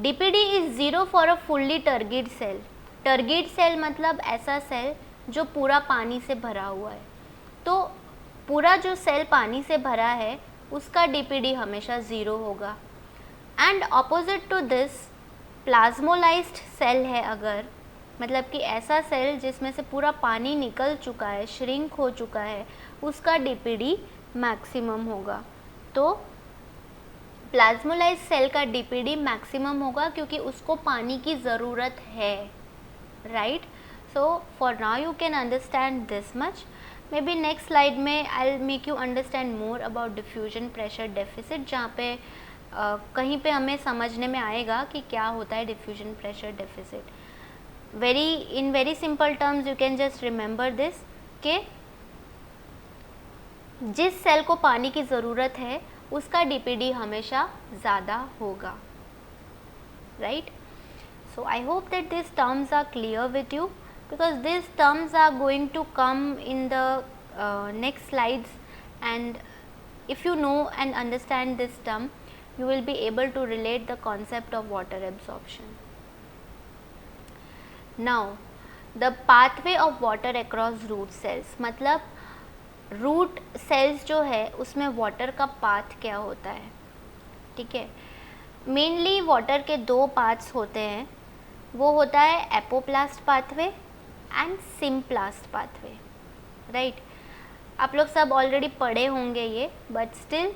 DPD is zero for a fully turgid cell. Turgid cell मतलब ऐसा सेल जो पूरा पानी से भरा हुआ है. तो पूरा जो सेल पानी से भरा है उसका DPD हमेशा ज़ीरो होगा. And opposite to this plasmolysed cell है अगर, मतलब कि ऐसा सेल जिसमें से पूरा पानी निकल चुका है, श्रिंक हो चुका है, उसका DPD मैक्सिमम होगा. तो प्लाज्मोलाइज्ड सेल का DPD मैक्सिमम होगा क्योंकि उसको पानी की ज़रूरत है, right. So for now you can understand this much. May be next slide में I will make you understand more about diffusion pressure deficit, जहाँ पे कहीं पे हमें समझने में आएगा कि क्या होता है diffusion pressure deficit. In very simple terms you can just remember this कि जिस सेल को पानी की ज़रूरत है उसका DPD हमेशा ज़्यादा होगा, right. So I hope that this terms are clear with you, because this terms are going to come in the next slides, and if you know and understand this term you will be able to relate the concept of water absorption. Now the pathway of water across root cells, मतलब root cells जो है उसमें water का path क्या होता है, ठीक है. मेनली वाटर के दो पाथ्स होते हैं, वो होता है apoplast pathway and symplast pathway, right. आप लोग सब ऑलरेडी पढ़े होंगे ये, but still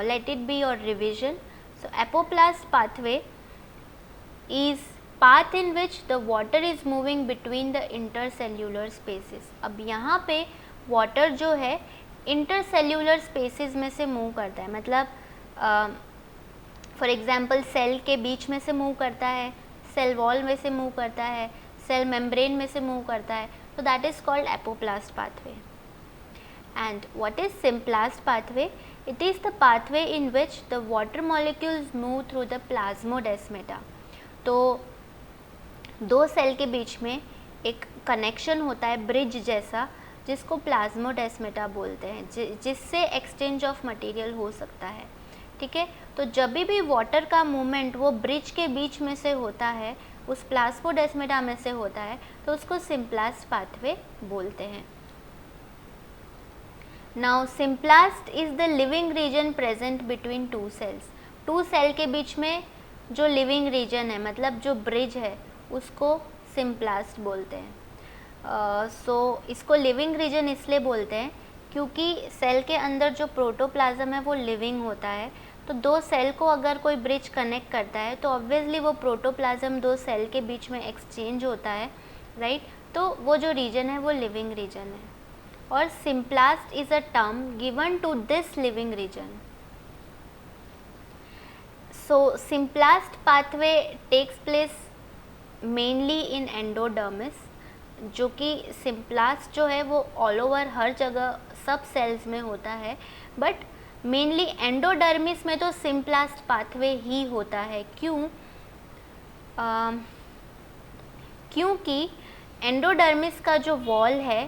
let it be your revision. So apoplast pathway is path in which the water is moving between the intercellular spaces. अब यहाँ पे water जो है intercellular spaces में से move करता है, मतलब for example cell के बीच में से move करता है, cell wall में से move करता है, cell membrane में से move करता है, so that is called apoplast pathway. And what is symplast pathway? It is the pathway in which the water molecules move through the plasmodesmata. तो दो सेल के बीच में एक कनेक्शन होता है ब्रिज जैसा, जिसको प्लाज्मोडेस्मेटा बोलते हैं, जिससे एक्सचेंज ऑफ मटेरियल हो सकता है, ठीक है. तो जब भी वाटर का मूवमेंट वो ब्रिज के बीच में से होता है, उस प्लाज्मोडेस्मेटा में से होता है, तो उसको सिम्प्लास्ट पाथवे बोलते हैं. Now symplast is the living region present between two cells. Two cell के बीच में जो लिविंग रीजन है, मतलब जो ब्रिज है, उसको सिम्प्लास्ट बोलते हैं. सो इसको लिविंग रीजन इसलिए बोलते हैं क्योंकि सेल के अंदर जो प्रोटोप्लाज्म है वो लिविंग होता है, तो दो सेल को अगर कोई ब्रिज कनेक्ट करता है तो ऑब्वियसली वो प्रोटोप्लाज्म दो सेल के बीच में एक्सचेंज होता है, राइट। तो वो जो रीजन है वो लिविंग रीजन है, और symplast is a term given to this living region. So symplast pathway takes place mainly in endodermis, जो कि सिम्प्लास्ट जो है वो ऑल ओवर हर जगह सब सेल्स में होता है, बट मेनली एंडोडर्मिस में तो सिम्प्लास्ट पाथवे ही होता है। क्योंकि एंडोडर्मिस का जो वॉल है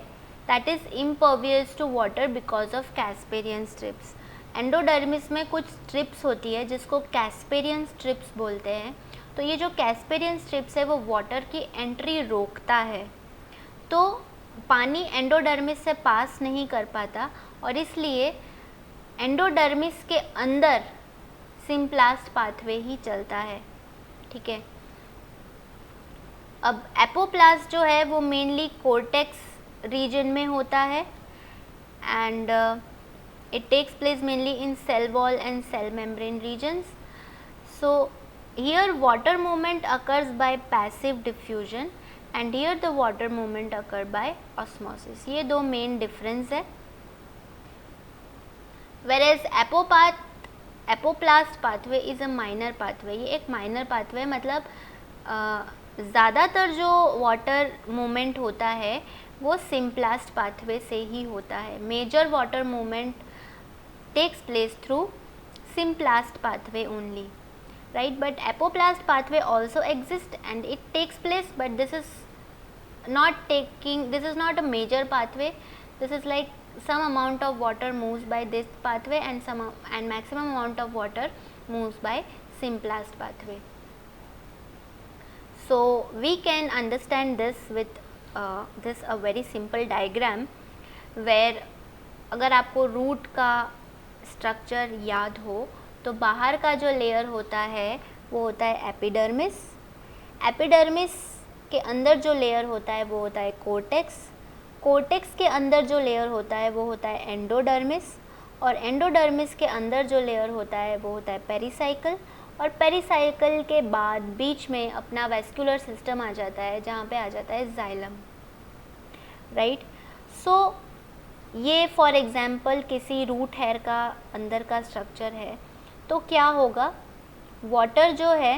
that is impervious to water because of casparian strips. Endodermis में कुछ स्ट्रिप्स होती है जिसको कैस्पेरियन स्ट्रिप्स बोलते हैं। तो ये जो कैस्पेरियन स्ट्रिप्स है वो वाटर की एंट्री रोकता है, तो पानी एंडोडर्मिस से पास नहीं कर पाता, और इसलिए एंडोडर्मिस के अंदर सिम्प्लास्ट पाथवे ही चलता है, ठीक है। अब एपोप्लास्ट जो है वो मेनली कोर्टेक्स रीजन में होता है, and it takes place mainly in cell wall and cell membrane regions. So here water movement occurs by passive diffusion and here the water movement occur by osmosis. ये दो main difference है। Whereas apoplast pathway is a minor pathway. ये एक minor pathway, मतलब ज़्यादातर जो water movement होता है वो सिम्प्लास्ट पाथवे से ही होता है। Major water movement takes place through symplast pathway only, right. But apoplast pathway also exist and it takes place, but this is not a major pathway. This is like some amount of water moves by this pathway and maximum amount of water moves by simplast pathway. So we can understand this with this a very simple diagram where अगर आपको root का structure याद हो तो बाहर का जो layer होता है वो होता है एपिडर्मिस। एपिडर्मिस के अंदर जो लेयर होता है वो होता है कोर्टेक्स। कोर्टेक्स के अंदर जो लेयर होता है वो होता है एंडोडर्मिस, और एंडोडर्मिस के अंदर जो लेयर होता है वो होता है पेरिसाइकल, और पेरिसाइकल के बाद बीच में अपना वेस्कुलर सिस्टम आ जाता है जहाँ पे आ जाता है जाइलम, राइट। सो ये फॉर एग्जांपल किसी रूट हेयर का अंदर का स्ट्रक्चर है, तो क्या होगा, वाटर जो है,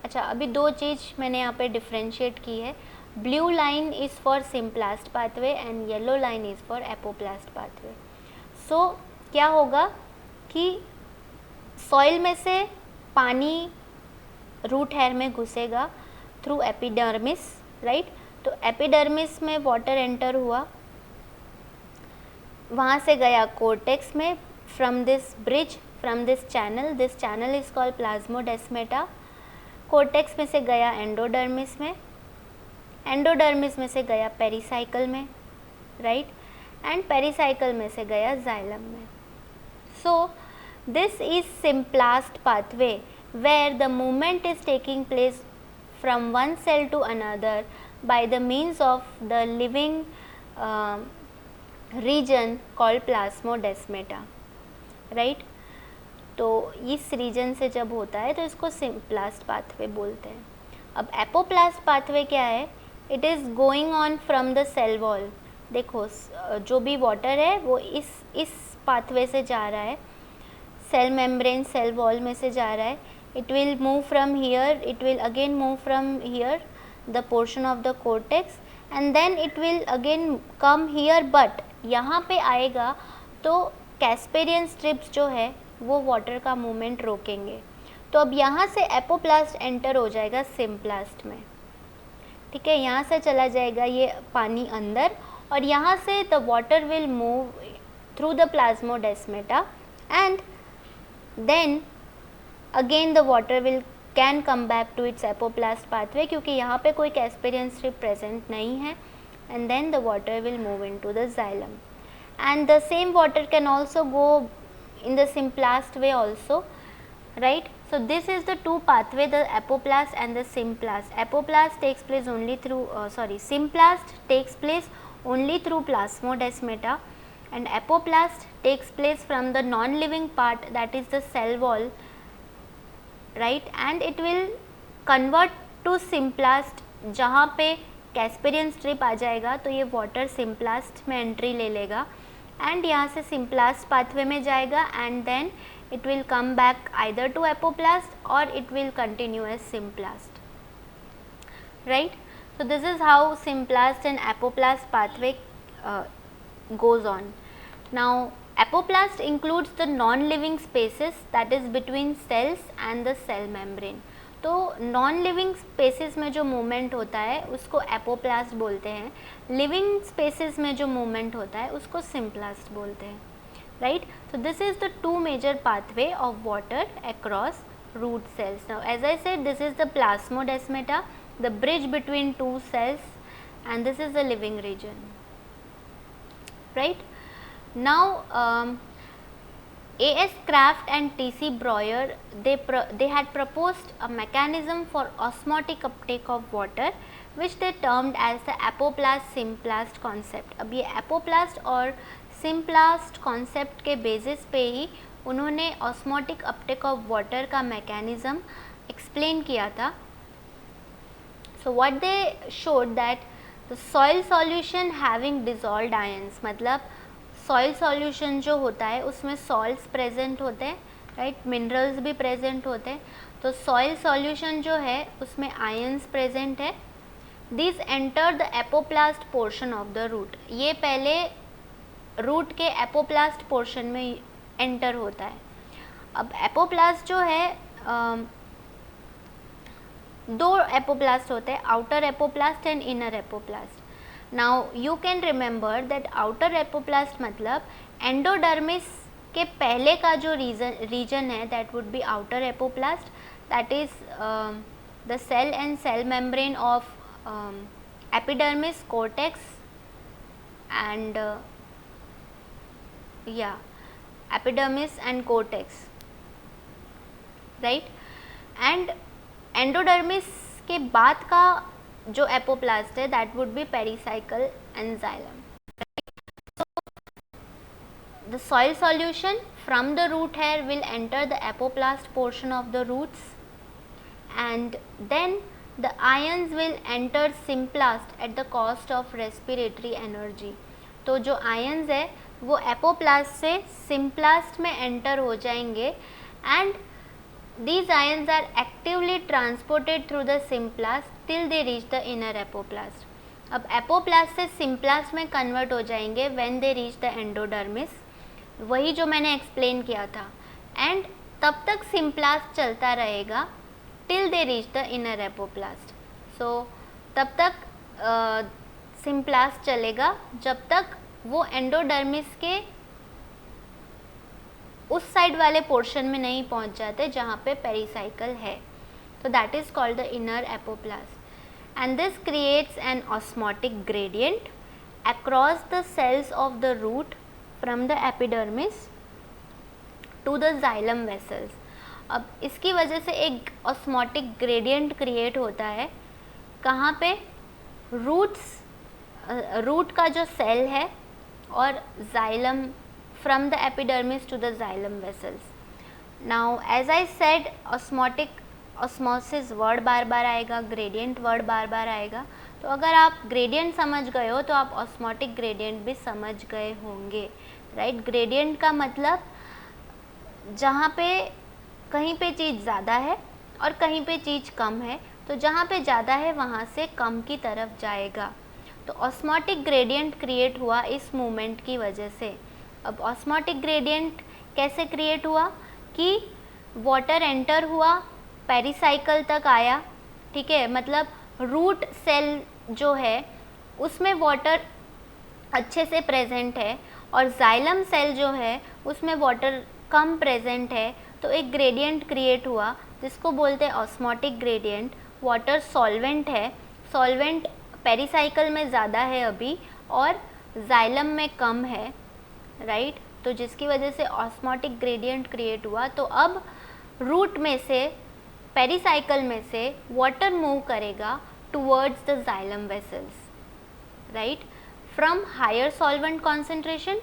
अच्छा अभी दो चीज़ मैंने यहाँ पे डिफ्रेंशिएट की है। Blue line is for symplast pathway and yellow line is for apoplast pathway. So क्या होगा कि सॉइल में से पानी रूट हेयर में घुसेगा थ्रू एपिडर्मिस, राइट। तो एपिडर्मिस में वाटर एंटर हुआ, वहाँ से गया कोर्टेक्स में, from this bridge, from this channel is called plasmodesmata. Cortex में से गया एंडोडर्मिस में, एंडोडर्मिस में से गया पेरिसाइकल में, राइट, एंड पेरिसाइकल में से गया जाइलम में। So this is symplast pathway where the movement is taking place from one cell to another by the means of the living region called plasmodesmata, right. तो इस reason से जब होता है तो इसको सिम्प्लास्ट पाथवे बोलते हैं। अब एपोप्लास्ट पाथवे क्या है, it is going on from the cell wall. देखो जो भी वाटर है वो इस पाथवे से जा रहा है, सेल मेम्ब्रेन सेल वॉल में से जा रहा है। It will move from here, it will again move from here the portion of the cortex, and then it will again come here, but यहाँ पे आएगा तो कैस्पेरियन स्ट्रिप्स जो है वो वाटर का मूवमेंट रोकेंगे। तो अब यहाँ से एपोप्लास्ट एंटर हो जाएगा सिम्प्लास्ट में, ठीक है। यहाँ से चला जाएगा ये पानी अंदर, और यहाँ से the water will move through the plasmodesmata, and then again the water will can come back to its apoplast pathway, क्योंकि यहाँ पे कोई कैस्पेरियन स्ट्रिप प्रेजेंट नहीं है, and then the water will move into the xylem, and the same water can also go in the simplast way also, right. So this is the two pathway, the apoplast and the simplast. Apoplast takes place only through simplast takes place only through plasmodesmata, and apoplast takes place from the non-living part, that is the cell wall, right, and it will convert to symplast, जहाँ पे Casparian strip आ जाएगा तो ये water symplast में entry ले लेगा and यहाँ से सिम्प्लास्ट पाथवे में जाएगा and then it will come back either to apoplast or it will continue as symplast, right. So this is how symplast and apoplast pathway goes on. Now apoplast includes the non-living spaces, that is between cells and the cell membrane. तो non living spaces में जो movement होता है उसको apoplast बोलते हैं, living spaces में जो मूवमेंट होता है उसको सिम्प्लास्ट बोलते हैं, right. So this is the two major pathway of water across root cells. Now as I said, this is the plasmodesmata, the bridge between two cells, and this is the living region, right. Now A.S. Kraft and T.C. Breuer, they had proposed a mechanism for osmotic uptake of water which they termed as the apoplast symplast concept. अब ये apoplast और symplast concept के basis पे ही उन्होंने osmotic Uptake of water का mechanism explain किया था. So what they showed that the soil solution having dissolved ions, मतलब सॉइल सॉल्यूशन जो होता है उसमें सॉल्ट्स प्रेजेंट होते हैं, राइट, मिनरल्स भी प्रेजेंट होते हैं. तो सॉइल सॉल्यूशन जो है उसमें आयंस प्रेजेंट है. This enter the apoplast portion of the root, ये पहले रूट के एपोप्लास्ट पोर्शन में एंटर होता है. अब एपोप्लास्ट जो है दो एपोप्लास्ट होते हैं, outer apoplast and inner apoplast. Now you can remember that outer apoplast मतलब एंडोडर्मिस के पहले का जो रीजन है that would be outer apoplast, that is the cell and cell membrane of epidermis, cortex and epidermis and cortex, right. and endodermis के बाद का जो एपोप्लास्ट है that would be pericycle and xylem, right? So the soil solution from the root hair will enter the apoplast portion of the roots and then the ions will enter symplast at the cost of respiratory energy. तो जो ions है वो apoplast से symplast में enter हो जाएंगे and these ions are actively transported through the symplast till they reach the inner apoplast. अब apoplast से सिम्प्लास्ट में कन्वर्ट हो जाएंगे when they reach the endodermis, वही जो मैंने एक्सप्लेन किया था, एंड तब तक सिम्प्लास्ट चलता रहेगा till they reach the inner apoplast. So तब तक सिम्प्लास्ट चलेगा जब तक वो एंडोडर्मिस के उस साइड वाले पोर्शन में नहीं पहुंच जाते जहाँ पे पेरिसाइकल है. तो that is called the inner apoplast and this creates an osmotic gradient across the cells of the root from the epidermis to the xylem vessels. अब इसकी वजह से एक ऑस्मोटिक ग्रेडियंट क्रिएट होता है कहाँ पे, रूट का जो सेल है और xylem from the epidermis to the xylem vessels. Now as I said osmotic, osmosis word बार बार आएगा, ग्रेडियंट वर्ड बार बार आएगा. तो अगर आप ग्रेडियंट समझ गए हो तो आप ऑस्मोटिक ग्रेडियंट भी समझ गए होंगे, राइट. ग्रेडियंट का मतलब जहाँ पे कहीं पे चीज़ ज़्यादा है और कहीं पे चीज़ कम है, तो जहाँ पे ज़्यादा है वहाँ से कम की तरफ जाएगा. तो ऑस्मोटिक ग्रेडियंट क्रिएट हुआ इस मूवमेंट की वजह से. अब ऑस्मोटिक ग्रेडियंट कैसे क्रिएट हुआ कि वाटर एंटर हुआ, पेरिसाइकल तक आया, ठीक है, मतलब रूट सेल जो है उसमें वाटर अच्छे से प्रेजेंट है और जाइलम सेल जो है उसमें वाटर कम प्रेजेंट है. तो एक ग्रेडियंट क्रिएट हुआ जिसको बोलते हैं ऑस्मोटिक ग्रेडियंट. वाटर सॉल्वेंट है, सॉल्वेंट पेरिसाइकल में ज़्यादा है अभी और जाइलम में कम है, राइट. तो जिसकी वजह से ऑस्मोटिक ग्रेडियंट क्रिएट हुआ. तो अब रूट में से, पेरिसाइकल में से वाटर मूव करेगा towards the xylem vessels, right, from higher solvent concentration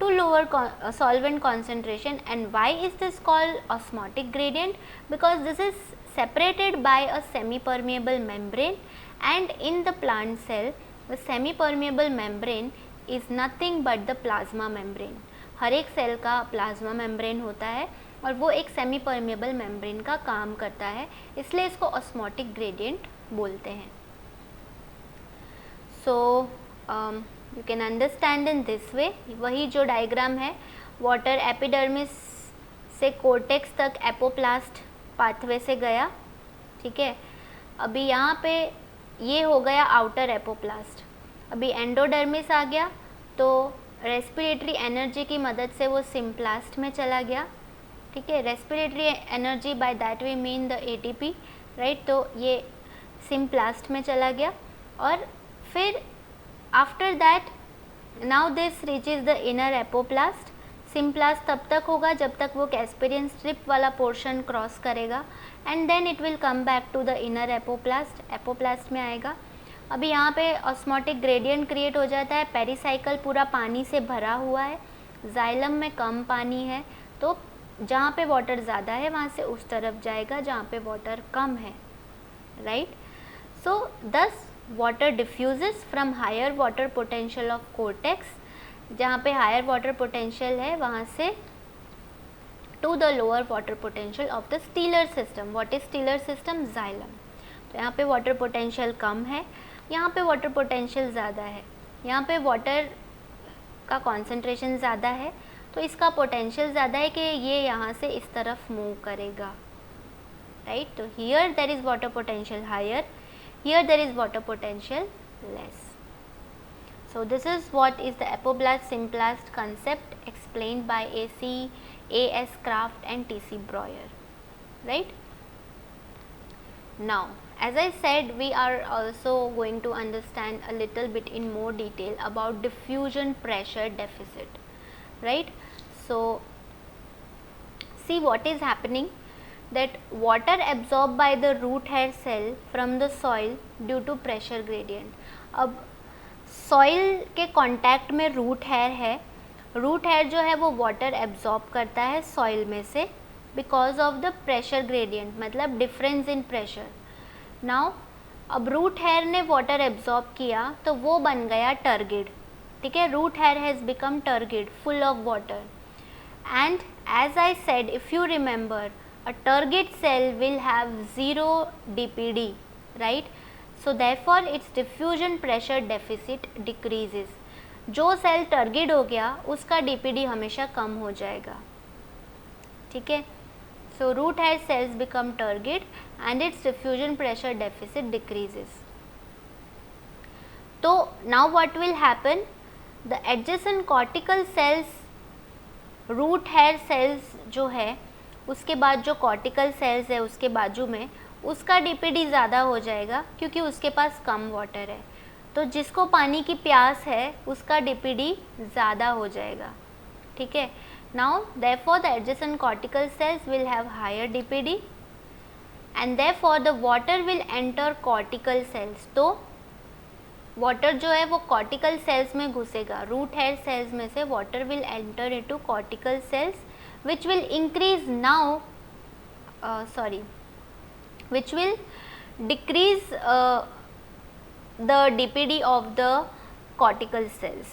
to lower solvent concentration. And why is this called osmotic gradient? Because this is separated by a semi-permeable membrane, and in the plant cell the semi-permeable membrane is nothing but the plasma membrane. हर एक cell का plasma membrane होता है और वो एक semi permeable membrane का काम करता है, इसलिए इसको ऑस्मोटिक ग्रेडियंट बोलते हैं. So you can understand in this वे. वही जो डायग्राम है, वाटर एपिडर्मिस से कोर्टेक्स तक एपोप्लास्ट पाथवे से गया, ठीक है. अभी यहाँ पे ये हो गया आउटर एपोप्लास्ट. अभी एंडोडर्मिस आ गया तो रेस्पिरेटरी एनर्जी की मदद से वो सिम्प्लास्ट में चला गया, ठीक है. Respiratory energy by that we mean the ATP, right. तो ये सिम्प्लास्ट में चला गया और फिर after that now this reaches the inner apoplast. Symplast तब तक होगा जब तक वो कैस्पेरियन स्ट्रिप वाला पोर्शन क्रॉस करेगा, and then it will come back to the inner apoplast. Apoplast में आएगा. अभी यहाँ पे ऑस्मोटिक ग्रेडियंट क्रिएट हो जाता है. पेरिसाइकल पूरा पानी से भरा हुआ है, जाइलम में कम पानी है, तो जहाँ पे वाटर ज़्यादा है वहाँ से उस तरफ जाएगा जहाँ पे वाटर कम है, right. So this water diffuses from higher water potential of cortex, जहाँ पे हायर वाटर पोटेंशियल है वहाँ से to the lower water potential of the stelar system. What is stelar system? Xylem. तो यहाँ पे वाटर पोटेंशियल कम है, यहाँ पे वाटर पोटेंशियल ज़्यादा है. यहाँ पे वाटर का कॉन्सेंट्रेशन ज़्यादा है तो इसका पोटेंशियल ज़्यादा है कि ये यहाँ से इस तरफ मूव करेगा, राइट. तो here there is water potential higher, here there is water potential less. So this is what is the apoblast symplast concept explained by A.S. Kraft and T.C. Breuer, right. Now as I said, we are also going to understand a little bit in more detail about diffusion pressure deficit, right. So see what is happening, that water absorbed by the root hair cell from the soil due to pressure gradient. अब soil के contact में root hair है. Root hair जो है वो water absorb करता है soil में से because of the pressure gradient, मतलब डिफरेंस इन प्रेशर. नाउ अब रूट हेयर ने वाटर एब्जॉर्ब किया तो वो बन गया टर्गिड, ठीक है. Root hair has become turgid, full of water. And as I said, if you remember, a turgid cell will have zero DPD, right. So therefore its diffusion pressure deficit decreases. जो सेल turgid हो गया उसका DPD हमेशा कम हो जाएगा, ठीक है. So root hair cells become turgid and its diffusion pressure deficit decreases. तो now what will happen? The adjacent cortical cells, root hair cells जो है उसके बाद जो cortical cells है उसके बाजू में, उसका DPD ज़्यादा हो जाएगा क्योंकि उसके पास कम वाटर है. तो जिसको पानी की प्यास है उसका DPD ज़्यादा हो जाएगा, ठीक है. Now therefore the adjacent cortical cells will have higher DPD and therefore the water will enter cortical cells. तो वाटर जो है वो कॉर्टिकल सेल्स में घुसेगा. रूट हेयर सेल्स में से water will enter into cortical cells which will increase now which will decrease the DPD of the cortical cells.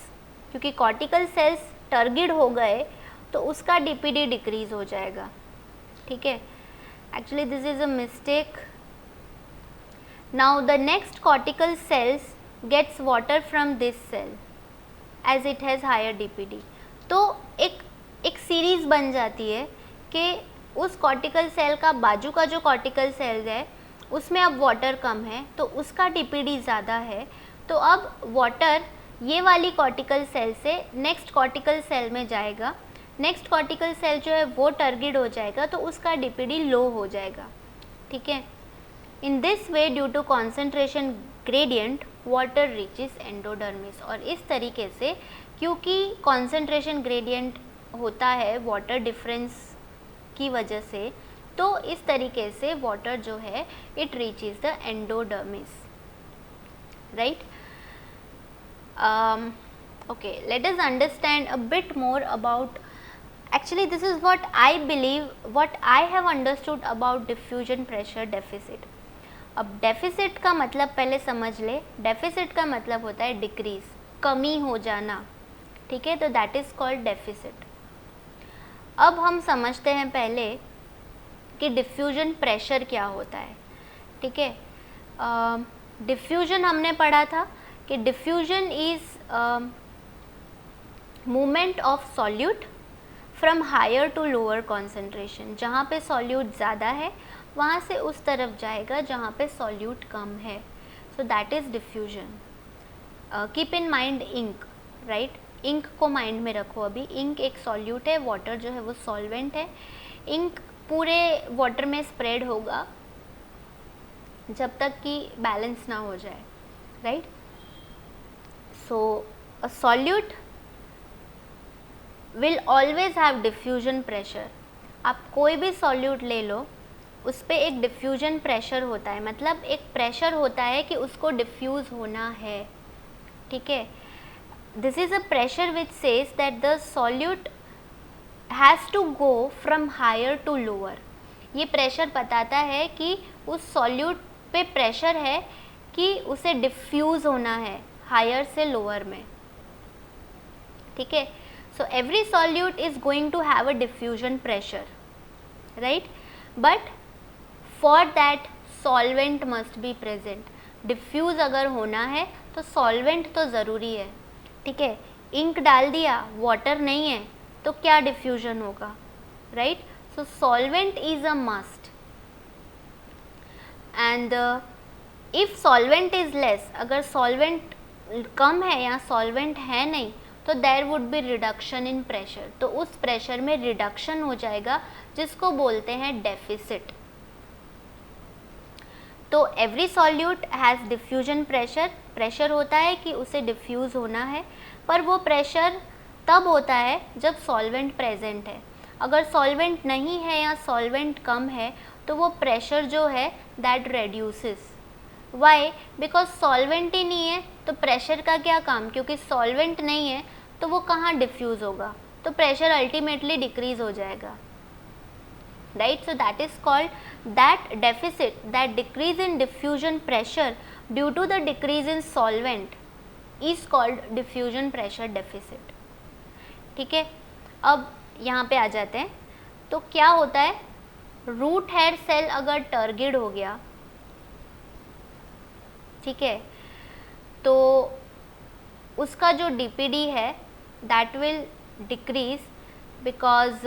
क्योंकि cortical cells turgid हो गए तो उसका DPD डिक्रीज हो जाएगा, ठीक है. Actually this is a mistake. Now the next cortical cells gets water from this cell as it has higher DPD. तो एक सीरीज बन जाती है कि उस कॉर्टिकल सेल का बाजू का जो कॉर्टिकल सेल है उसमें अब वाटर कम है तो उसका DPD ज़्यादा है. तो अब वाटर ये वाली कॉर्टिकल सेल से नेक्स्ट कॉर्टिकल सेल में जाएगा. नेक्स्ट कॉर्टिकल सेल जो है वो टर्गिड हो जाएगा तो उसका DPD लो हो जाएगा, ठीक है. In this way due to concentration gradient water reaches endodermis. और इस तरीके से क्योंकि कॉन्सेंट्रेशन ग्रेडियंट होता है वाटर डिफरेंस की वजह से, तो इस तरीके से वाटर जो है it reaches the endodermis, right. Okay, let us understand a bit more about, actually this is what I believe, what I have understood about diffusion pressure deficit. अब डेफिसिट का मतलब पहले समझ ले, डेफिसिट का मतलब होता है डिक्रीज, कमी हो जाना, ठीक है, तो दैट इज़ कॉल्ड डेफिसिट। अब हम समझते हैं पहले कि डिफ्यूजन प्रेशर क्या होता है, ठीक है। डिफ्यूजन हमने पढ़ा था कि diffusion is movement of solute from higher to lower concentration, जहाँ पे सॉल्यूट ज़्यादा है वहाँ से उस तरफ जाएगा जहाँ पे सॉल्यूट कम है, so that is diffusion. Keep in mind ink, right, ink को माइंड में रखो। अभी इंक एक सॉल्यूट है, वाटर जो है वो सॉल्वेंट है। इंक पूरे वाटर में स्प्रेड होगा जब तक कि बैलेंस ना हो जाए, right. So a solute will always have diffusion pressure. आप कोई भी सॉल्यूट ले लो, उस पर एक डिफ्यूजन प्रेशर होता है, मतलब एक प्रेशर होता है कि उसको डिफ्यूज़ होना है, ठीक है। This is a pressure which says that the solute has to go from higher to lower. ये प्रेशर बताता है कि उस सॉल्यूट पे प्रेशर है कि उसे डिफ्यूज़ होना है हायर से लोअर में, ठीक है। So every solute is going to have a diffusion pressure, right, but for that solvent must be present. Diffuse अगर होना है तो सॉल्वेंट तो ज़रूरी है, ठीक है। इंक डाल दिया, वाटर नहीं है, तो क्या डिफ्यूजन होगा, right. So solvent is a must. And if solvent is less, अगर सॉल्वेंट कम है या सॉल्वेंट है नहीं, तो there would be reduction in pressure, तो उस प्रेशर में रिडक्शन हो जाएगा जिसको बोलते हैं डेफिसिट। तो every solute has diffusion pressure, pressure होता है कि उसे डिफ्यूज़ होना है, पर वो प्रेशर तब होता है जब सॉल्वेंट प्रेजेंट है। अगर सॉल्वेंट नहीं है या सॉल्वेंट कम है तो वो प्रेशर जो है that reduces. Y? Because solvent ही नहीं है तो प्रेशर का क्या काम, क्योंकि सॉल्वेंट नहीं है तो वो कहाँ डिफ्यूज़ होगा, तो प्रेशर अल्टीमेटली डिक्रीज़ हो जाएगा, right. So that is called, that deficit, that decrease in diffusion pressure due to the decrease in solvent is called diffusion pressure deficit, ठीक है। अब यहाँ पे आ जाते हैं, तो क्या होता है, रूट हेयर सेल अगर टर्गिड हो गया, ठीक है, तो उसका जो डीपीडी है दैट विल डिक्रीज, बिकॉज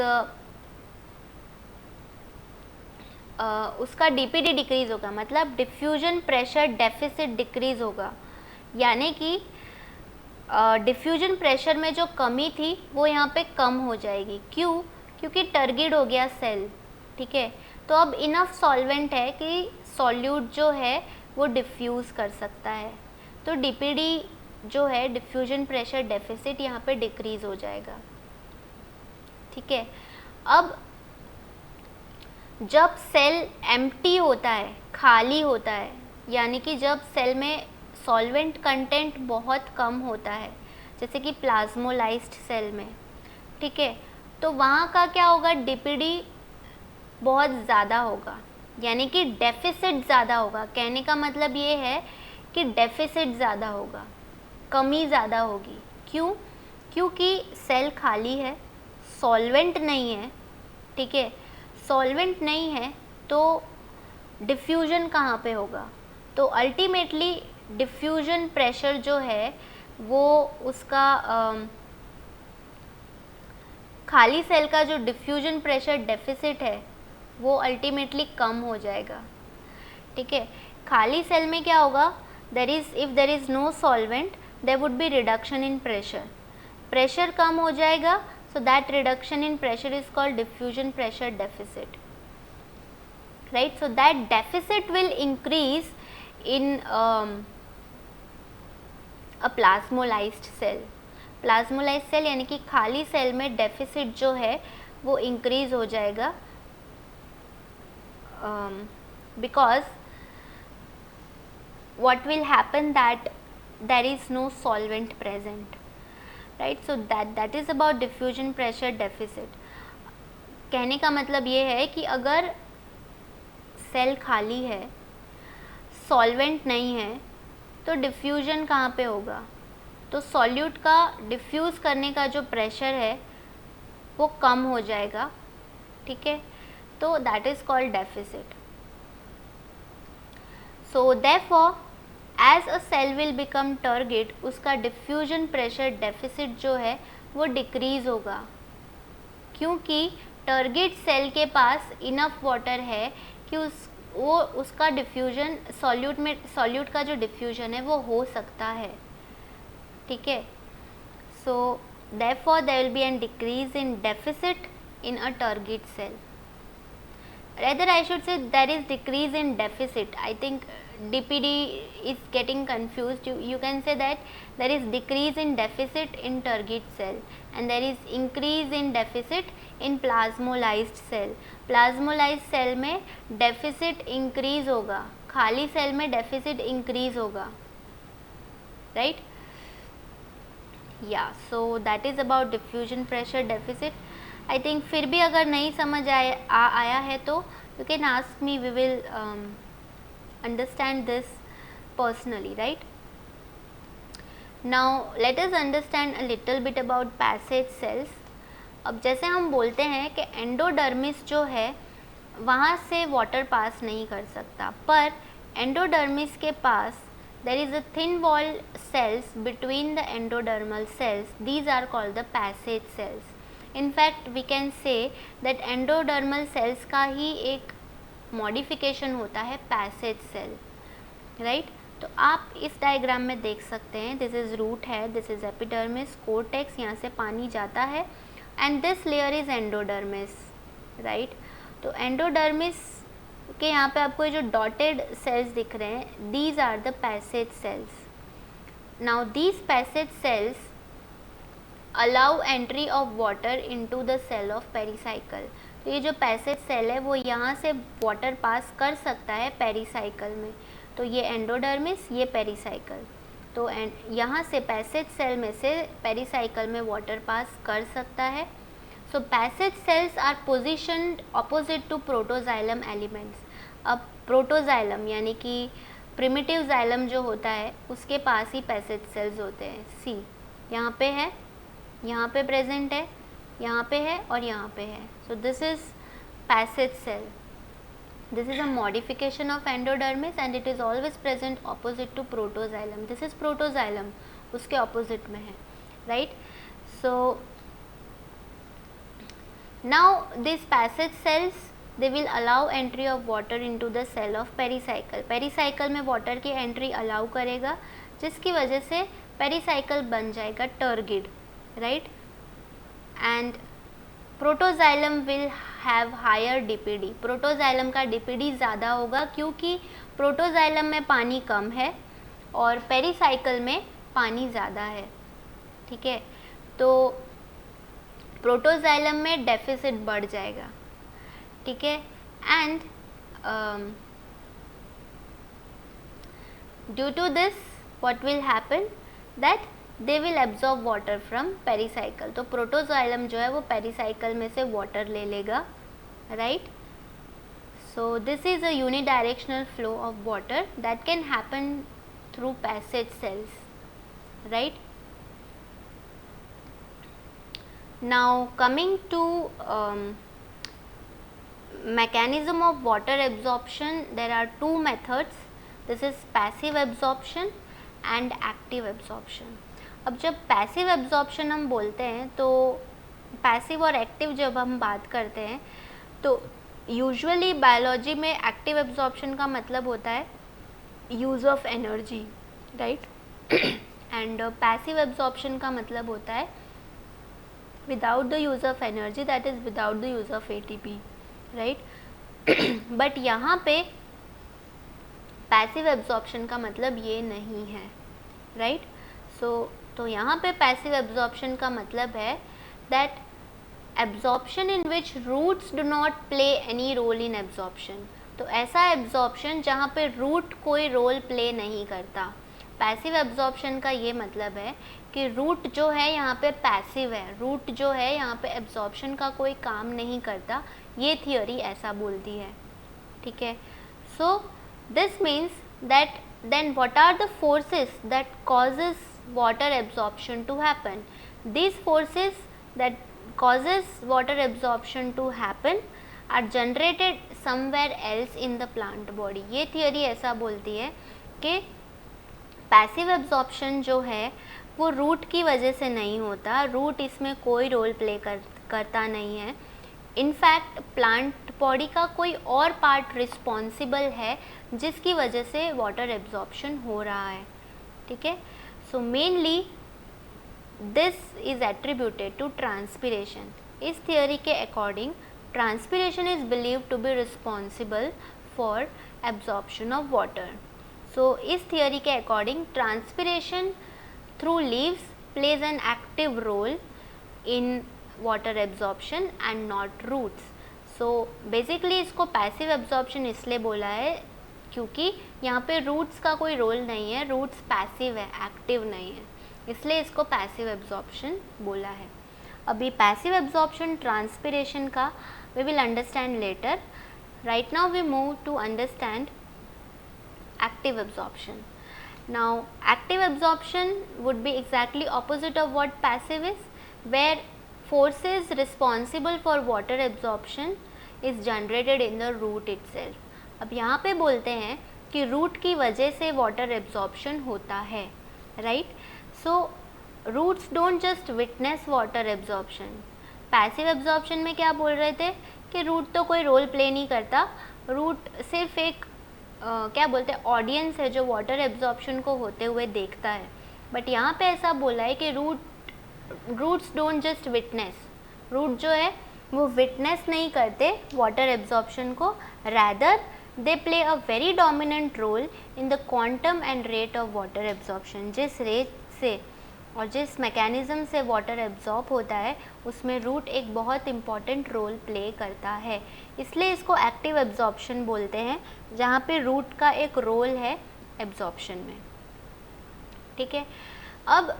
उसका डीपीडी डिक्रीज होगा, मतलब डिफ्यूजन प्रेशर डेफिसिट डिक्रीज होगा, यानी कि डिफ्यूजन प्रेशर में जो कमी थी वो यहाँ पे कम हो जाएगी। क्यों? क्योंकि टर्गिड हो गया सेल, ठीक है। तो अब इनफ सॉल्वेंट है कि सॉल्यूट जो है वो डिफ्यूज़ कर सकता है, तो डीपीडी जो है डिफ्यूजन प्रेशर डेफिसिट यहाँ पे डिक्रीज हो जाएगा, ठीक है। अब जब सेल एम्प्टी होता है, खाली होता है, यानी कि जब सेल में सॉल्वेंट कंटेंट बहुत कम होता है, जैसे कि प्लाज्मोलाइज्ड सेल में, ठीक है, तो वहाँ का क्या होगा, डीपीडी बहुत ज़्यादा होगा, यानी कि डेफिसिट ज़्यादा होगा। कहने का मतलब ये है कि डेफिसिट ज़्यादा होगा, कमी ज़्यादा होगी। क्यों? क्योंकि सेल खाली है, सॉल्वेंट नहीं है, ठीक है। सॉल्वेंट नहीं है तो डिफ्यूजन कहाँ पे होगा, तो अल्टीमेटली डिफ्यूजन प्रेशर जो है वो उसका खाली सेल का जो डिफ्यूजन प्रेशर डेफिसिट है वो अल्टीमेटली कम हो जाएगा, ठीक है। खाली सेल में क्या होगा, if there is no solvent there would be reduction in pressure, pressure कम हो जाएगा, so that reduction in pressure is called diffusion pressure deficit, right. So that deficit will increase in a plasmolized cell. Plasmolysed cell यानी कि खाली cell में deficit जो है वो इंक्रीज हो जाएगा, because what will happen that there is no solvent present. Right. So that is about diffusion pressure deficit. कहने का मतलब ये है कि अगर सेल खाली है, सॉल्वेंट नहीं है, तो डिफ्यूजन कहाँ पे होगा? तो सॉल्यूट का डिफ्यूज़ करने का जो प्रेशर है वो कम हो जाएगा. ठीक है, तो that is called deficit. So therefore as a cell will become turgid, उसका डिफ्यूजन प्रेशर डेफिसिट जो है वो डिक्रीज़ होगा, क्योंकि टर्गिड सेल के पास इनफ वाटर है कि उसका डिफ्यूजन सॉल्यूट का जो डिफ्यूजन है वो हो सकता है. ठीक है. So therefore there will be an decrease in deficit in a turgid cell. Rather, I should say there is decrease in deficit. I think DPD is getting confused. You can say that there is decrease in deficit in turgid cell and there is increase in deficit in plasmolysed cell. Plasmolysed cell में deficit increase होगा, खाली cell में deficit increase होगा, right? Yeah, so that is about diffusion pressure deficit. I think फिर भी अगर नहीं समझ आया है तो you can ask me, we will understand this personally, right. Now let us understand a little bit about passage cells. अब जैसे हम बोलते हैं कि एंडोडर्मिस जो है वहाँ से वाटर पास नहीं कर सकता, पर एंडोडर्मिस के पास there is a thin wall cells between the endodermal cells. These are called the passage cells. In fact, we can say that endodermal cells का ही एक modification होता है passage cell, right? तो आप इस डायग्राम में देख सकते हैं, this is root है, this is epidermis, cortex, यहाँ से पानी जाता है, and this layer is endodermis, right? तो endodermis के यहाँ पे आपको जो डॉटेड सेल्स दिख रहे हैं, these are the passage cells. Now these passage cells allow entry of water into the cell of pericycle. तो ये जो पैसेज सेल है वो यहाँ से वाटर पास कर सकता है पेरिसाइकल में. तो ये एंडोडर्मिस, ये पेरिसाइकल. तो यहाँ से पैसेज सेल में से पेरिसाइकल में वाटर पास कर सकता है. So passage cells are positioned opposite to protoxylem elements. अब प्रोटोजाइलम यानी कि प्रिमिटिव जाइलम जो होता है उसके पास ही पैसेज सेल्स होते हैं. सी यहाँ पे है, यहाँ पे प्रेजेंट है, यहाँ पे है और यहाँ पे है. So this is passage cell. This is a modification of endodermis and it is always present opposite to protoxylem. This is protoxylem, उसके ऑपोजिट में है, right. So now these passage cells they will allow entry of water into the cell of pericycle. pericycle में water की entry allow करेगा, जिसकी वजह से pericycle बन जाएगा turgid, right? and protoxylem will have higher DPD. protoxylem का DPD ज़्यादा होगा क्योंकि protoxylem में पानी कम है और pericycle में पानी ज़्यादा है. ठीक है, तो प्रोटोजाइलम में डेफिसिट बढ़ जाएगा. ठीक है, and due to this what will happen that they will absorb water from pericycle. तो प्रोटोजाइलम जो है वो पेरिसाइकल में से वाटर ले लेगा, right. So this is a unidirectional flow of water that can happen through passage cells, right. Now coming to mechanism of water absorption, there are two methods. This is passive absorption and active absorption. अब जब passive absorption हम बोलते हैं तो passive और active जब हम बात करते हैं तो usually biology में active absorption का मतलब होता है use of energy, right? and passive absorption का मतलब होता है without the use of energy, that is without the use of ATP, right? but यहाँ पे passive absorption का मतलब ये नहीं है, right? तो यहाँ पे passive absorption का मतलब है that absorption in which roots do not play any role in absorption. तो ऐसा absorption जहाँ पे root कोई role play नहीं करता. पैसिव एब्जॉर्प्शन का ये मतलब है कि रूट जो है यहाँ पे पैसिव है, रूट जो है यहाँ पे एब्जॉर्प्शन का कोई काम नहीं करता, ये थियोरी ऐसा बोलती है, ठीक है। So this means that then what are the forces that causes water absorption to happen? These forces that causes water absorption to happen are generated somewhere else in the plant body। ये theory ऐसा बोलती है कि passive absorption जो है वो root की वजह से नहीं होता, रूट इसमें कोई रोल प्ले करता नहीं है। इनफैक्ट प्लांट बॉडी का कोई और पार्ट रिस्पॉन्सिबल है जिसकी वजह से वाटर एब्जॉर्प्शन हो रहा है, ठीक है। So mainly this is attributed to transpiration. इस थियोरी के according transpiration is believed to be responsible for absorption of water. So इस थियोरी के according transpiration through leaves plays an active role in water absorption and not roots. So basically इसको passive absorption इसलिए बोला है क्योंकि यहाँ पे roots का कोई रोल नहीं है, रूट्स पैसिव है, एक्टिव नहीं है, इसलिए इसको पैसिव एब्जॉर्प्शन बोला है। अभी पैसिव एब्जॉर्प्शन ट्रांसपिरेशन का we will understand later. Right now we move to understand active absorption. Now active absorption would be exactly opposite of what passive is, where forces responsible for water absorption is generated in the root itself। अब यहाँ पे बोलते हैं कि root की वजह से water absorption होता है, right. So roots don't just witness water absorption. Passive absorption में क्या बोल रहे थे कि रूट तो कोई रोल प्ले नहीं करता, रूट सिर्फ एक क्या बोलते हैं ऑडियंस है जो वाटर एब्जॉर्प्शन को होते हुए देखता है। बट यहाँ पे ऐसा बोला है कि roots don't just witness, root जो है वो विटनेस नहीं करते वाटर एब्जॉर्प्शन को, rather they play a very dominant role in the quantum and rate of water absorption। जिस रेट से और जिस मैकेनिज़्म से वाटर एब्जॉर्ब होता है उसमें रूट एक बहुत इम्पॉर्टेंट रोल प्ले करता है, इसलिए इसको एक्टिव एब्जॉर्प्शन बोलते हैं, जहाँ पे रूट का एक रोल है एब्जॉर्प्शन में, ठीक है। अब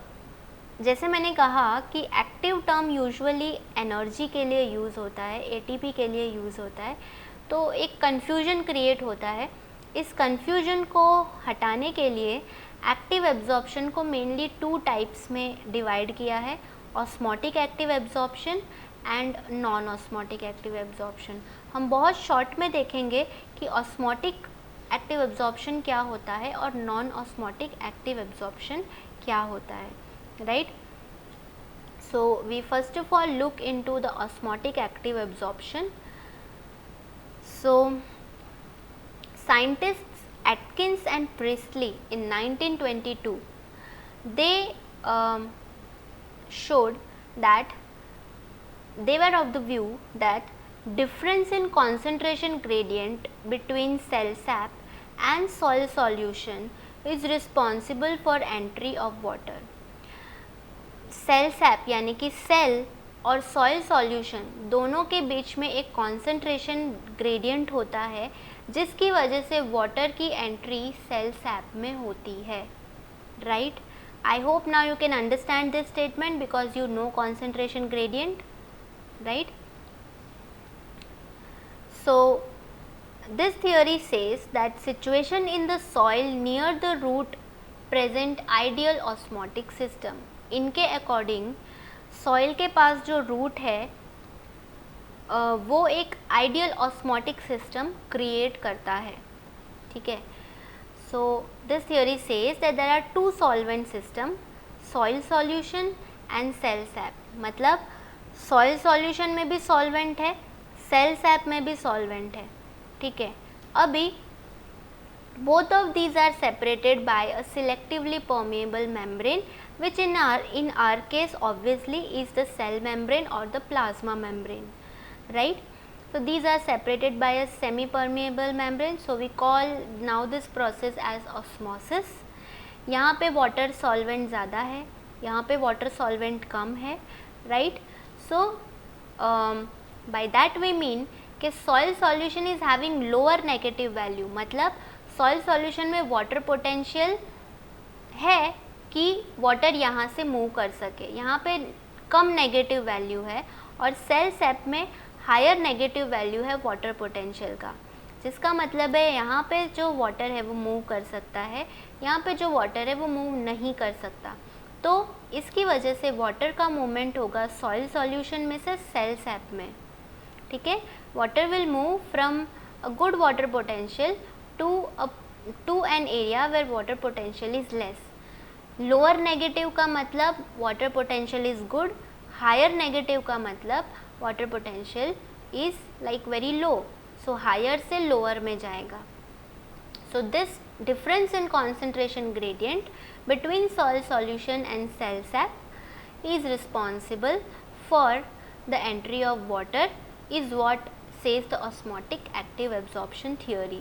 जैसे मैंने कहा कि एक्टिव टर्म यूजुअली एनर्जी के लिए यूज़ होता है, एटीपी के लिए यूज़ होता है, तो एक कन्फ्यूजन क्रिएट होता है। इस कन्फ्यूजन को हटाने के लिए एक्टिव एब्जॉर्प्शन को मेनली 2 टाइप्स में डिवाइड किया है, osmotic active absorption and non osmotic active absorption. हम बहुत शॉर्ट में देखेंगे कि ऑस्मोटिक एक्टिव एब्जॉर्प्शन क्या होता है और नॉन ऑस्मोटिक एक्टिव एब्जॉर्प्शन क्या होता है, right. So we first of all look into the osmotic active absorption. So, scientists Atkins and Priestley in 1922, they showed that they were of the view that difference in concentration gradient between cell sap and soil solution is responsible for entry of water। Cell sap यानी कि cell और soil solution दोनों के बीच में एक concentration gradient होता है जिसकी वजह से वाटर की एंट्री सेल सैप में होती है, right. I hope now you can understand this statement because you know concentration gradient, right. So this theory says that situation in the soil near the root present ideal osmotic system. इनके according soil के पास जो root है वो एक ideal osmotic system create करता है, ठीक है। So this theory says that there are 2 solvent system, soil solution and cell sap. मतलब सॉइल सॉल्यूशन में भी सॉल्वेंट है, सेल सैप में भी सॉल्वेंट है, ठीक है। अभी both of these are separated by a selectively permeable membrane, which in our case obviously is the cell membrane or the plasma membrane, right। So these are separated by a semi permeable membrane, so we call now this process as osmosis। यहाँ पे water solvent ज़्यादा है, यहाँ पे water solvent कम है, right। So by that we mean कि soil solution is having lower negative value, मतलब soil solution में वाटर पोटेंशियल है कि वाटर यहाँ से मूव कर सके। यहाँ पे कम नेगेटिव वैल्यू है और सेल सैप में हायर नेगेटिव वैल्यू है वाटर पोटेंशियल का, जिसका मतलब है यहाँ पे जो वाटर है वो मूव कर सकता है, यहाँ पे जो वाटर है वो मूव नहीं कर सकता। तो इसकी वजह से वाटर का मूवमेंट होगा सॉइल सॉल्यूशन में से सेल सैप में, ठीक है। Water will move from a good water potential to an area where water potential is less. Lower negative का मतलब water potential is good, higher negative का मतलब water potential is like very low, so higher से lower में जाएगा। So this difference in concentration gradient between soil solution and cell sap is responsible for the entry of water is what says the osmotic active absorption theory,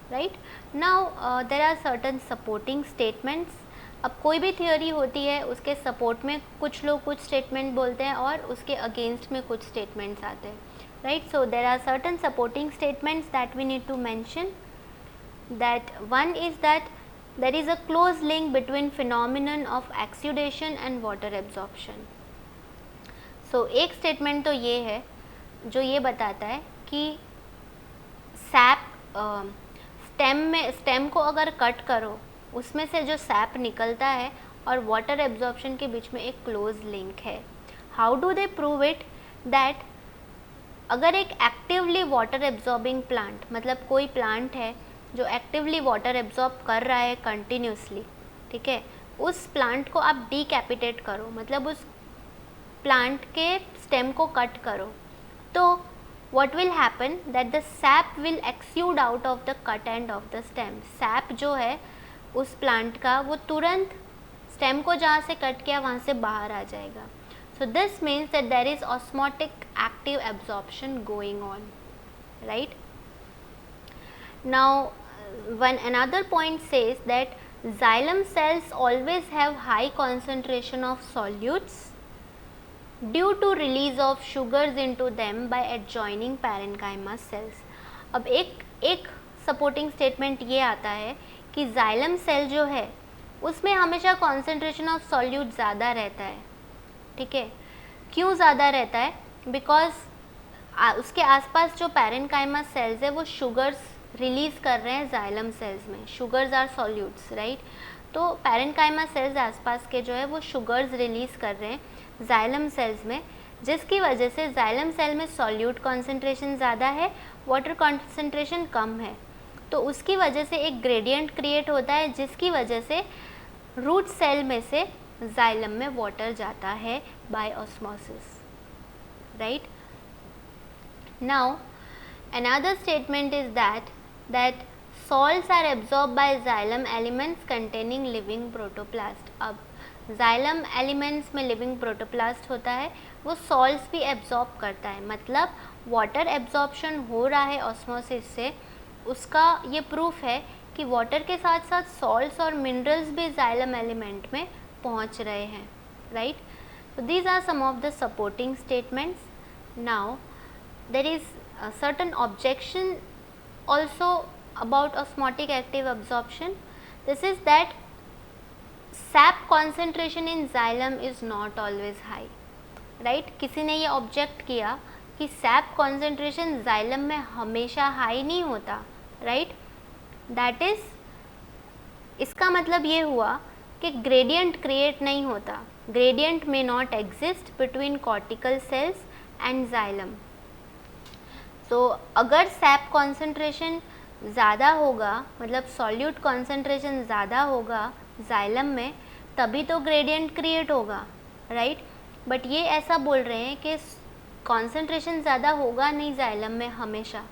right? Now there are certain supporting statements. अब कोई भी theory होती है उसके support में कुछ लोग कुछ स्टेटमेंट बोलते हैं और उसके अगेंस्ट में कुछ स्टेटमेंट्स आते हैं, right? So there are certain supporting statements that we need to mention. That one is that there is a close link between phenomenon of exudation and water absorption. So एक statement तो ये है जो ये बताता है कि सैप स्टेम को अगर कट करो उसमें से जो सैप निकलता है और वाटर एब्जॉर्प्शन के बीच में एक क्लोज लिंक है. How do they prove it? That अगर एक एक्टिवली वाटर एब्जॉर्बिंग प्लांट, मतलब कोई प्लांट है जो एक्टिवली वाटर एब्जॉर्ब कर रहा है कंटिन्यूसली, ठीक है, उस प्लांट को आप डीकैपिटेट करो, मतलब उस प्लांट के स्टेम को कट करो, तो what will happen that the sap will exude out of the cut end of the stem. SAP जो है उस प्लांट का वो तुरंत स्टेम को जहाँ से कट किया वहाँ से बाहर आ जाएगा. So this means that there is osmotic active absorption going on, right? Now one another point says that xylem cells always have high concentration of solutes due to release of sugars into them by adjoining parenchyma cells. अब एक supporting statement ये आता है कि xylem cell जो है उसमें हमेशा कॉन्सेंट्रेशन ऑफ सॉल्यूट ज़्यादा रहता है, ठीक है. क्यों ज़्यादा रहता है? बिकॉज उसके आसपास जो पैरेन्काइमा सेल्स है वो शुगर्स रिलीज़ कर रहे हैं जाइलम सेल्स में. Sugars are solutes, right? तो पैरेन्काइमा सेल्स आसपास के जो है वो शुगर्स रिलीज़ कर रहे हैं जाइलम सेल्स में, जिसकी वजह से जाइलम सेल में सॉल्यूट कॉन्सेंट्रेशन ज़्यादा है, वाटर कॉन्सेंट्रेशन कम है. तो उसकी वजह से एक ग्रेडियंट क्रिएट होता है जिसकी वजह से रूट सेल में से जाइलम में वाटर जाता है by osmosis, right? Now another statement is that salts are absorbed by xylem elements containing living protoplast. अब xylem elements में living protoplast होता है, वो salts भी absorb करता है, मतलब water absorption हो रहा है osmosis से. उसका ये proof है कि water के साथ साथ salts और minerals भी xylem element में पहुँच रहे हैं, right? So these are some of the supporting statements. Now there is a certain objection also about osmotic active absorption. This is that sap concentration in xylem is not always high, right? किसी ने ये object किया कि SAP concentration xylem में हमेशा high नहीं होता, right? That is, इसका मतलब ये हुआ कि ग्रेडियंट क्रिएट नहीं होता. ग्रेडियंट में not exist between cortical cells and xylem. तो अगर सैप कॉन्सेंट्रेशन ज़्यादा होगा, मतलब सॉल्यूट कॉन्सेंट्रेशन ज़्यादा होगा जाइलम में, तभी तो ग्रेडियंट क्रिएट होगा, राइट? बट ये ऐसा बोल रहे हैं कि कॉन्सेंट्रेशन ज़्यादा होगा नहीं जाइलम में हमेशा.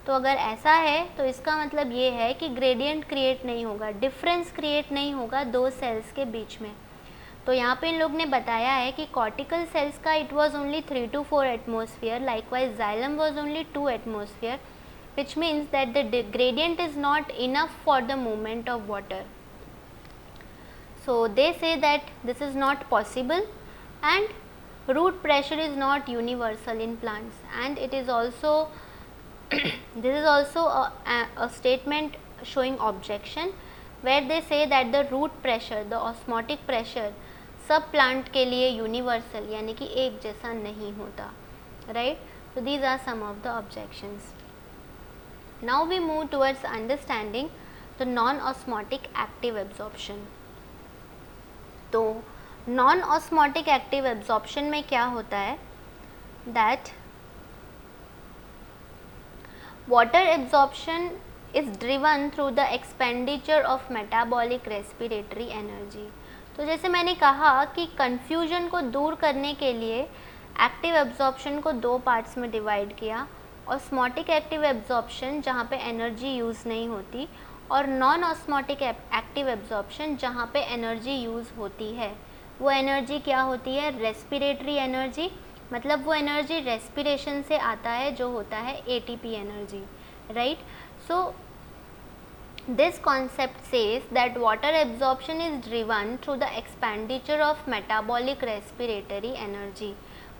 तो अगर ऐसा है तो इसका मतलब ये है कि ग्रेडियंट क्रिएट नहीं होगा, डिफरेंस क्रिएट नहीं होगा दो सेल्स के बीच में. तो यहाँ पे इन लोग ने बताया है कि कॉर्टिकल सेल्स का it was only 3 to 4 atmosphere, likewise xylem was only 2 atmosphere, which means that the gradient is not enough for the movement of water. So they say that this is not possible and root pressure is not universal in plants, and it is also this is also a statement showing objection where they say that the root pressure, the osmotic pressure सब plant के लिए universal यानी कि एक जैसा नहीं होता, right. So these are some of the objections. Now we move towards understanding the non-osmotic active absorption. तो non-osmotic active absorption में क्या होता है, that water absorption is driven through the expenditure of metabolic respiratory energy. तो जैसे मैंने कहा कि कन्फ्यूजन को दूर करने के लिए एक्टिव एब्जॉर्प्शन को दो पार्ट्स में डिवाइड किया, ऑस्मोटिक एक्टिव एब्जॉर्प्शन जहाँ पे एनर्जी यूज़ नहीं होती, और नॉन ऑस्मोटिक एक्टिव एब्जॉर्प्शन जहाँ पे एनर्जी यूज़ होती है. वो एनर्जी क्या होती है, रेस्पिरेटरी एनर्जी, मतलब वो एनर्जी रेस्पिरेशन से आता है जो होता है ATP energy, right. So this concept says that water absorption is driven through the expenditure of metabolic respiratory energy.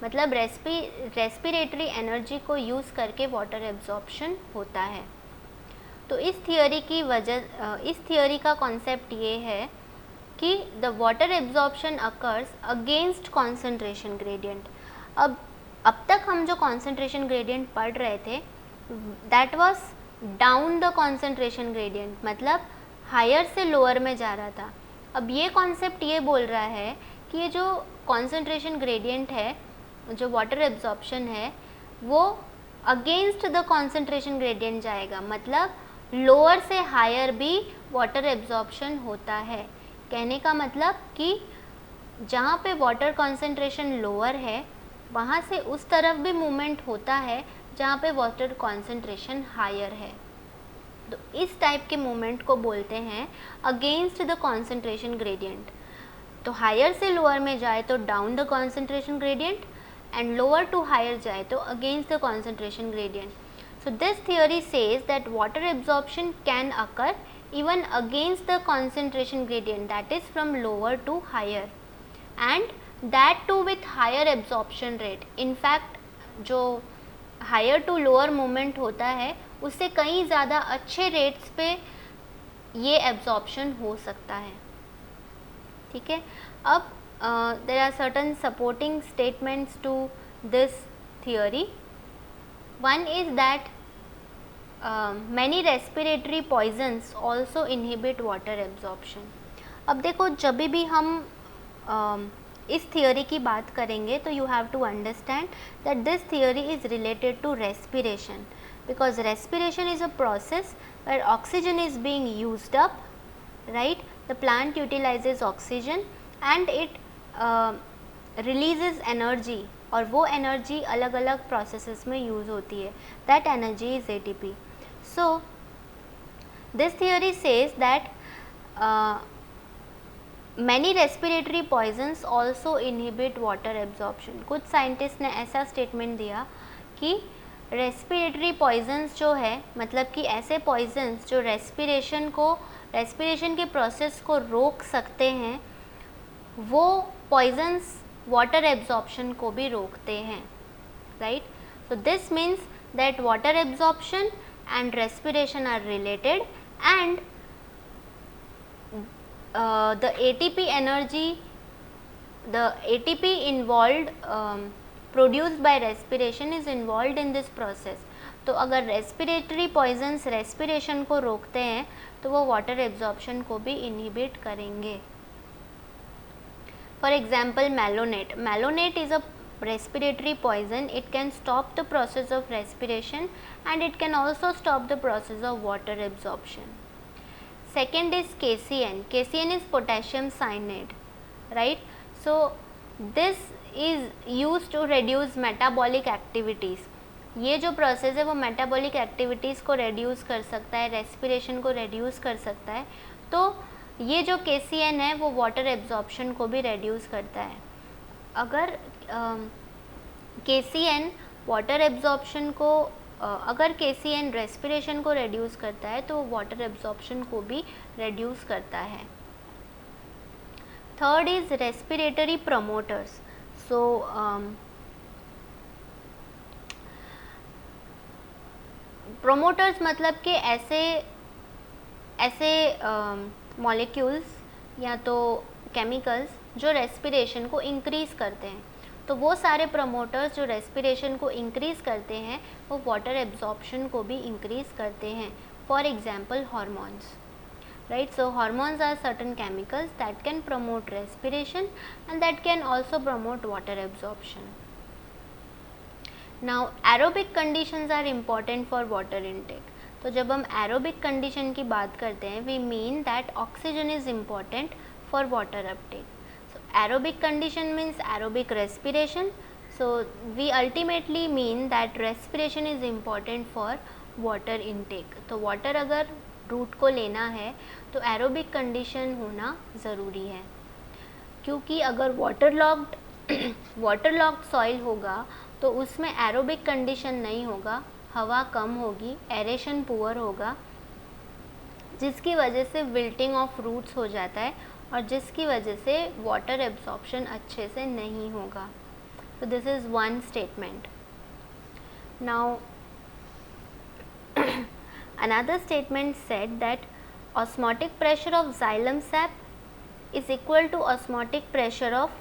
मतलब रेस्पिरेटरी एनर्जी को यूज़ करके वाटर एब्जॉर्प्शन होता है. तो इस थियोरी का कॉन्सेप्ट ये है कि the water absorption occurs against concentration gradient. अब तक हम जो कॉन्सेंट्रेशन ग्रेडियंट पढ़ रहे थे that was down the concentration gradient, मतलब हायर से लोअर में जा रहा था. अब ये कॉन्सेप्ट ये बोल रहा है कि ये जो कॉन्सेंट्रेशन ग्रेडियंट है, जो वाटर एब्जॉर्प्शन है, वो अगेंस्ट द कॉन्सेंट्रेशन ग्रेडियंट जाएगा, मतलब लोअर से हायर भी वाटर एब्जॉर्प्शन होता है. कहने का मतलब कि जहाँ पे वाटर कॉन्सेंट्रेशन लोअर है वहाँ से उस तरफ भी मूवमेंट होता है जहाँ पे वाटर कॉन्सेंट्रेशन हायर है. तो इस टाइप के मूवमेंट को बोलते हैं अगेंस्ट द कॉन्सेंट्रेशन ग्रेडियंट. तो हायर से लोअर में जाए तो down the concentration gradient, and lower to higher जाए तो against the concentration gradient. So this theory says that water absorption can occur even against the concentration gradient, that is from lower to higher, and that too with higher absorption rate. in fact जो higher to lower movement होता है उससे कहीं ज़्यादा अच्छे rates पे ये absorption हो सकता है. ठीक है. अब there are certain supporting statements to this theory. One is that many respiratory poisons also inhibit water absorption. अब देखो जब भी हम इस थियोरी की बात करेंगे तो you have to understand that this theory is related to respiration, because respiration is a process where oxygen is being used up, right. The plant utilizes oxygen and it releases energy, और वो energy अलग अलग processes में use होती है. That energy is ATP. So this theory says that many respiratory poisons also inhibit water absorption. कुछ scientist ने ऐसा स्टेटमेंट दिया कि रेस्पिरेटरी पॉइजन्स जो है, मतलब कि ऐसे पॉइजन्स जो रेस्पिरेशन के प्रोसेस को रोक सकते हैं, वो पॉइजन्स वाटर एब्जॉर्प्शन को भी रोकते हैं, right. So this means that water absorption and respiration are related, and the ATP energy, the ATP involved produced by respiration is involved in this process. तो अगर रेस्पिरेटरी पॉइजन्स रेस्पिरेशन को रोकते हैं तो वो वाटर एब्जॉर्प्शन को भी inhibit करेंगे. For example malonate is a respiratory poison. It can stop the process of respiration and it can also stop the process of water absorption. Second is KCN. KCN is potassium cyanide, right. So this is used to reduce metabolic activities. ये जो process है वो metabolic activities को reduce कर सकता है, respiration को reduce कर सकता है. तो ये जो KCN है वो वाटर एब्जॉर्प्शन को भी रेड्यूस करता है. अगर KCN वाटर एब्जॉर्प्शन को अगर KCN रेस्पिरेशन को रेड्यूस करता है तो वाटर एब्जॉर्प्शन को भी रेड्यूस करता है. Third is respiratory promoters. So promoters मतलब कि ऐसे मॉलिक्यूल्स या तो केमिकल्स जो रेस्पिरेशन को इंक्रीज़ करते हैं। तो वो सारे प्रमोटर्स जो रेस्पिरेशन को इंक्रीज़ करते हैं वो वाटर एब्जॉर्प्शन को भी इंक्रीज़ करते हैं। For example hormones, right? So hormones are certain chemicals that can promote respiration and that can also promote water absorption. Now aerobic conditions are important for water intake. तो जब हम aerobic condition की बात करते हैं we mean that oxygen is important for water uptake. So aerobic condition means aerobic respiration. So we ultimately mean that respiration is important for water intake. तो water अगर root को लेना है तो एरोबिक कंडीशन होना ज़रूरी है, क्योंकि अगर वाटर लॉक्ड सॉइल होगा तो उसमें एरोबिक कंडीशन नहीं होगा, हवा कम होगी, एरेशन पुअर होगा, जिसकी वजह से विल्टिंग ऑफ रूट्स हो जाता है और जिसकी वजह से वाटर एब्जॉर्प्शन अच्छे से नहीं होगा। तो this is one statement. Now another statement said that osmotic pressure of xylem sap is equal to osmotic pressure of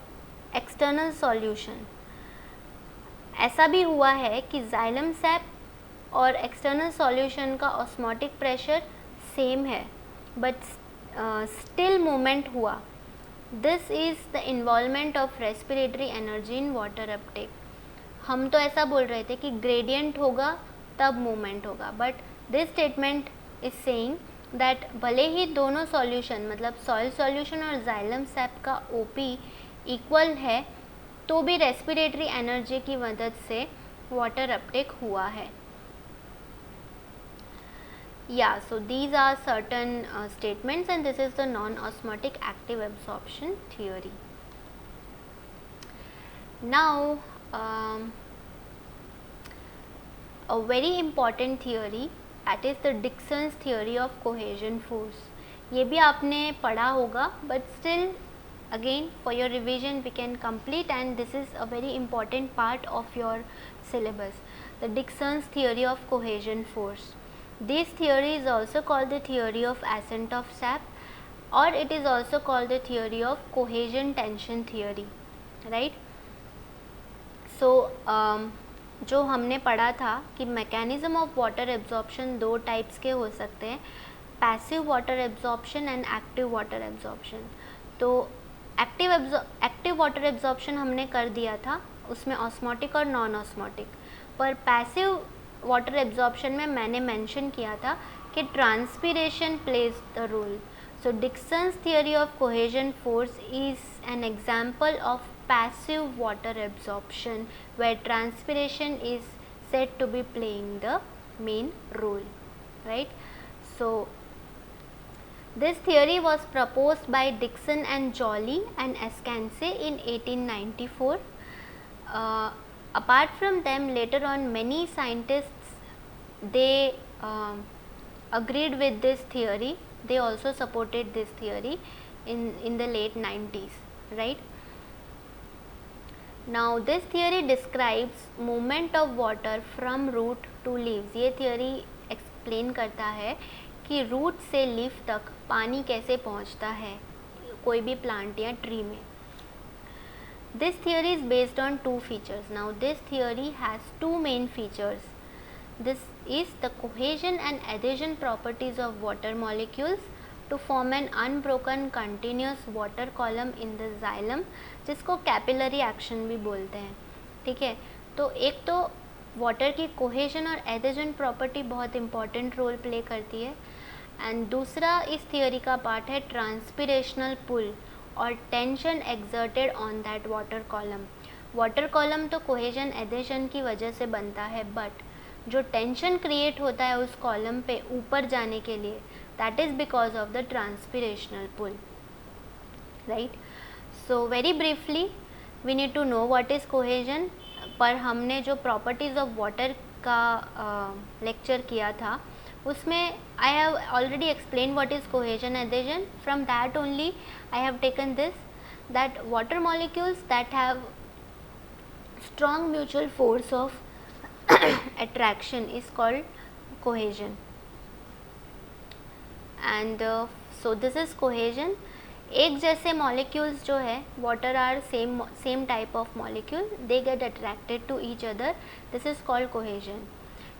external solution. ऐसा भी हुआ है कि xylem sap और external solution का osmotic pressure सेम है but still movement हुआ. This is the involvement of respiratory energy in water uptake. हम तो ऐसा बोल रहे थे कि gradient होगा तब movement होगा, but this statement is saying that भले ही दोनों सॉल्यूशन मतलब सॉइल सॉल्यूशन और जाइलम सैप का ओपी इक्वल है तो भी रेस्पिरेटरी एनर्जी की मदद से वाटर अपटेक हुआ है। या so these are certain statements and this is the non osmotic active absorption theory. Now a very important theory, that is the Dickson's theory of cohesion force. ये भी आपने पढ़ा होगा but still again for your revision we can complete, and this is a very important part of your syllabus, the Dickson's theory of cohesion force. This theory is also called the theory of ascent of sap, or it is also called the theory of cohesion tension theory, right? So जो हमने पढ़ा था कि mechanism of water absorption दो types के हो सकते हैं, passive water absorption and active water absorption. तो एक्टिव वाटर एब्जॉर्प्शन हमने कर दिया था, उसमें ऑस्मोटिक और नॉन ऑस्मोटिक, पर पैसिव वाटर एब्जॉर्प्शन में मैंने मेंशन किया था कि transpiration plays the role. So Dixon's theory of cohesion force is an example of passive water absorption where transpiration is said to be playing the main role, right? So this theory was proposed by Dickson and Joly and Escance in 1894. Apart from them, later on many scientists they agreed with this theory. They also supported this theory in the late 90s, right? Now this theory describes movement of water from root to leaves. ये theory explain करता है कि root से leaf तक पानी कैसे पहुँचता है कोई भी plant या tree में. This theory is based on two features. Now this theory has two main features. This is the cohesion and adhesion properties of water molecules to form an unbroken continuous water column in the xylem, जिसको capillary action भी बोलते हैं, ठीक है. तो एक तो water की कोहेजन और एडेजन प्रॉपर्टी बहुत इंपॉर्टेंट रोल प्ले करती है, एंड दूसरा इस थियोरी का पार्ट है ट्रांसपिरेशनल पुल और tension exerted on that water column. Water column तो कोहेजन एडेजन की वजह से बनता है, बट जो टेंशन क्रिएट होता है उस कॉलम पे ऊपर जाने के लिए, that is because of the transpirational pull, right? So very briefly we need to know what is cohesion. पर हमने जो properties of water का lecture किया था उसमें I have already explained what is cohesion adhesion. From that only I have taken this, that water molecules that have strong mutual force of attraction is called cohesion. And so this is cohesion. एक जैसे molecules जो है, water are same type of molecule, they get attracted to each other, this is called cohesion.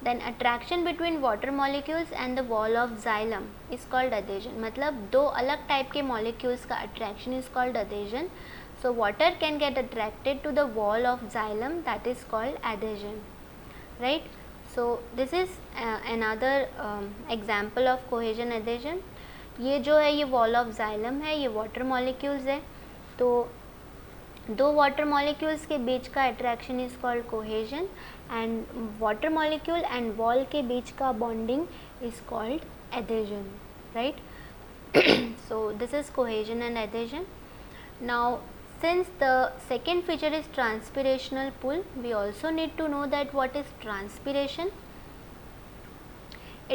Then attraction between water molecules and the wall of xylem is called adhesion. मतलब दो अलग type के molecules का attraction is called adhesion. So water can get attracted to the wall of xylem, that is called adhesion, right. So this is another example of cohesion adhesion. ये जो है ये wall of xylem है, ये water molecules है. तो दो water molecules के बीच का attraction is called cohesion, and water molecule and wall के बीच का bonding is called adhesion, right. So this is cohesion and adhesion. Now since the second feature is transpirational pull, we also need to know that what is transpiration.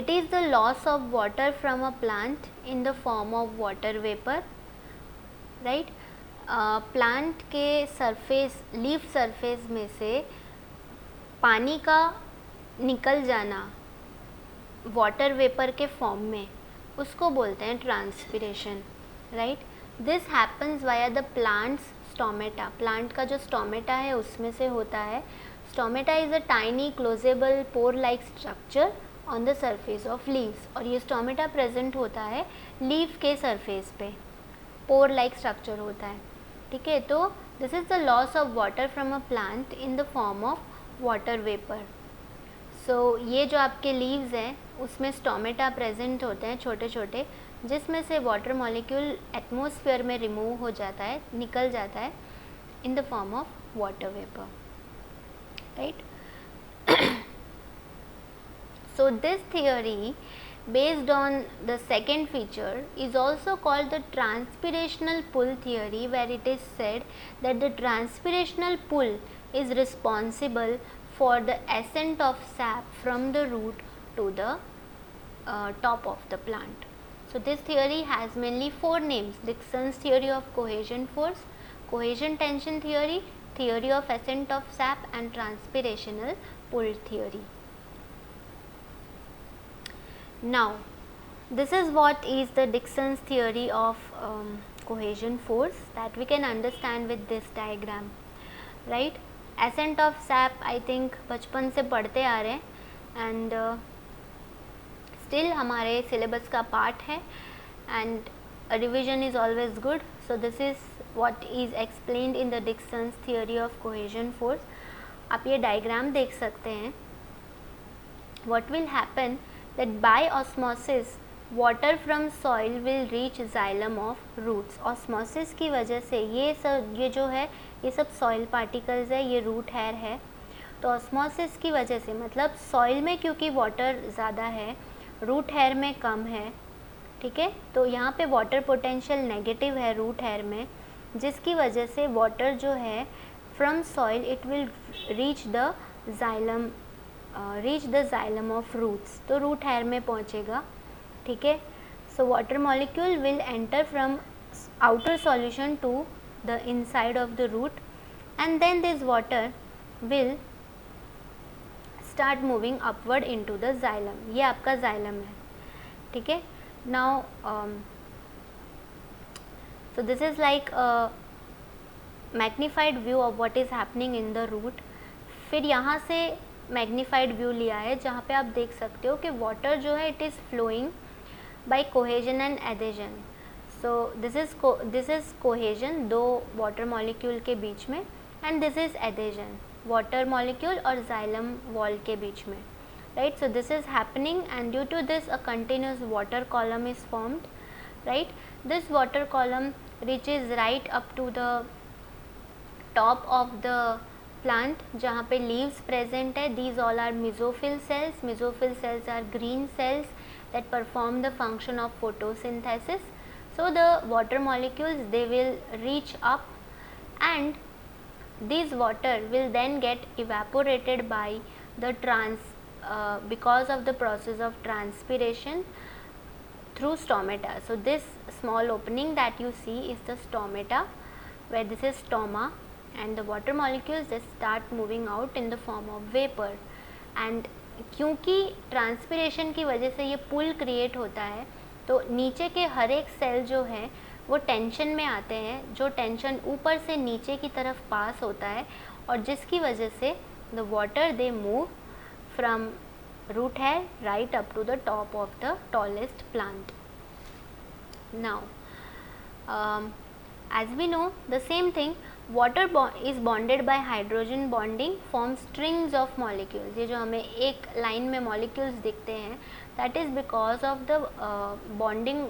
It is the loss of water from a plant in the form of water vapor, right. Plant के surface, leaf surface में से पानी का निकल जाना water vapour के form में, उसको बोलते हैं transpiration, right. This happens via the plant's stomata. Plant का जो स्टोमेटा है उसमें से होता है. Stomata is a tiny closable pore like structure on the surface of leaves. और ये स्टोमेटा प्रेजेंट होता है लीफ के सरफेस पे, पोर लाइक स्ट्रक्चर होता है, ठीक है. तो this is the loss of water from a plant in the form of water vapour. So ये जो आपके लीव्स हैं उसमें स्टोमेटा प्रेजेंट होते हैं छोटे छोटे, जिसमें से वाटर मॉलिक्यूल एटमॉस्फेयर में रिमूव हो जाता है, निकल जाता है इन the form of water vapour, right. So this theory based on the second feature is also called the transpirational pull theory, where it is said that the transpirational pull is responsible for the ascent of sap from the root to the top of the plant. So this theory has mainly four names: Dickson's theory of cohesion force, cohesion tension theory, theory of ascent of sap, and transpirational pull theory. Now this is what is the Dickson's theory of cohesion force, that we can understand with this diagram, right. Ascent of sap I think बचपन से पढ़ते आ रहे हैं, and still हमारे syllabus का part है, and a revision is always good. So this is what is explained in the Dickson's theory of cohesion force. आप ये diagram देख सकते हैं. What will happen that by osmosis water from soil will reach xylem of roots. Osmosis की वजह से ये जो है ये सब soil particles है, ये root hair है. तो osmosis की वजह से मतलब soil में क्योंकि water ज़्यादा है, root hair में कम है, ठीक है. तो यहाँ पे water potential negative है root hair में, जिसकी वजह से water जो है from soil it will reach the xylem of roots. तो root hair में पहुँचेगा, ठीक है. So water molecule will enter from outer solution to the inside of the root, and then this water will start moving upward into the xylem. ये आपका xylem है, ठीक है. Now so this is like a magnified view of what is happening in the root. फिर यहाँ से magnified view लिया है जहाँ पे आप देख सकते हो कि water जो है it is flowing by cohesion and adhesion. So this is cohesion, दो water molecule के बीच में, and this is adhesion, water molecule और xylem wall के बीच में, right. So this is happening, and due to this a continuous water column is formed, right. This water column reaches right up to the top of the plant जहाँ पे leaves present है. These all are mesophyll cells. Mesophyll cells are green cells that perform the function of photosynthesis. So the water molecules, they will reach up, and this water will then get evaporated by the because of the process of transpiration through stomata. So this small opening that you see is the stomata, where this is stoma, and the water molecules they start moving out in the form of vapor. And क्योंकि transpiration की वजह से ये पुल create होता है, तो नीचे के हर एक सेल जो है वो टेंशन में आते हैं, जो टेंशन ऊपर से नीचे की तरफ पास होता है और जिसकी वजह से the water they move from root hair right up to the top of the tallest plant. Now as we know the same thing, water is bonded by hydrogen bonding, forms strings of molecules. ये जो हमें एक line में molecules दिखते हैं, that is because of the bonding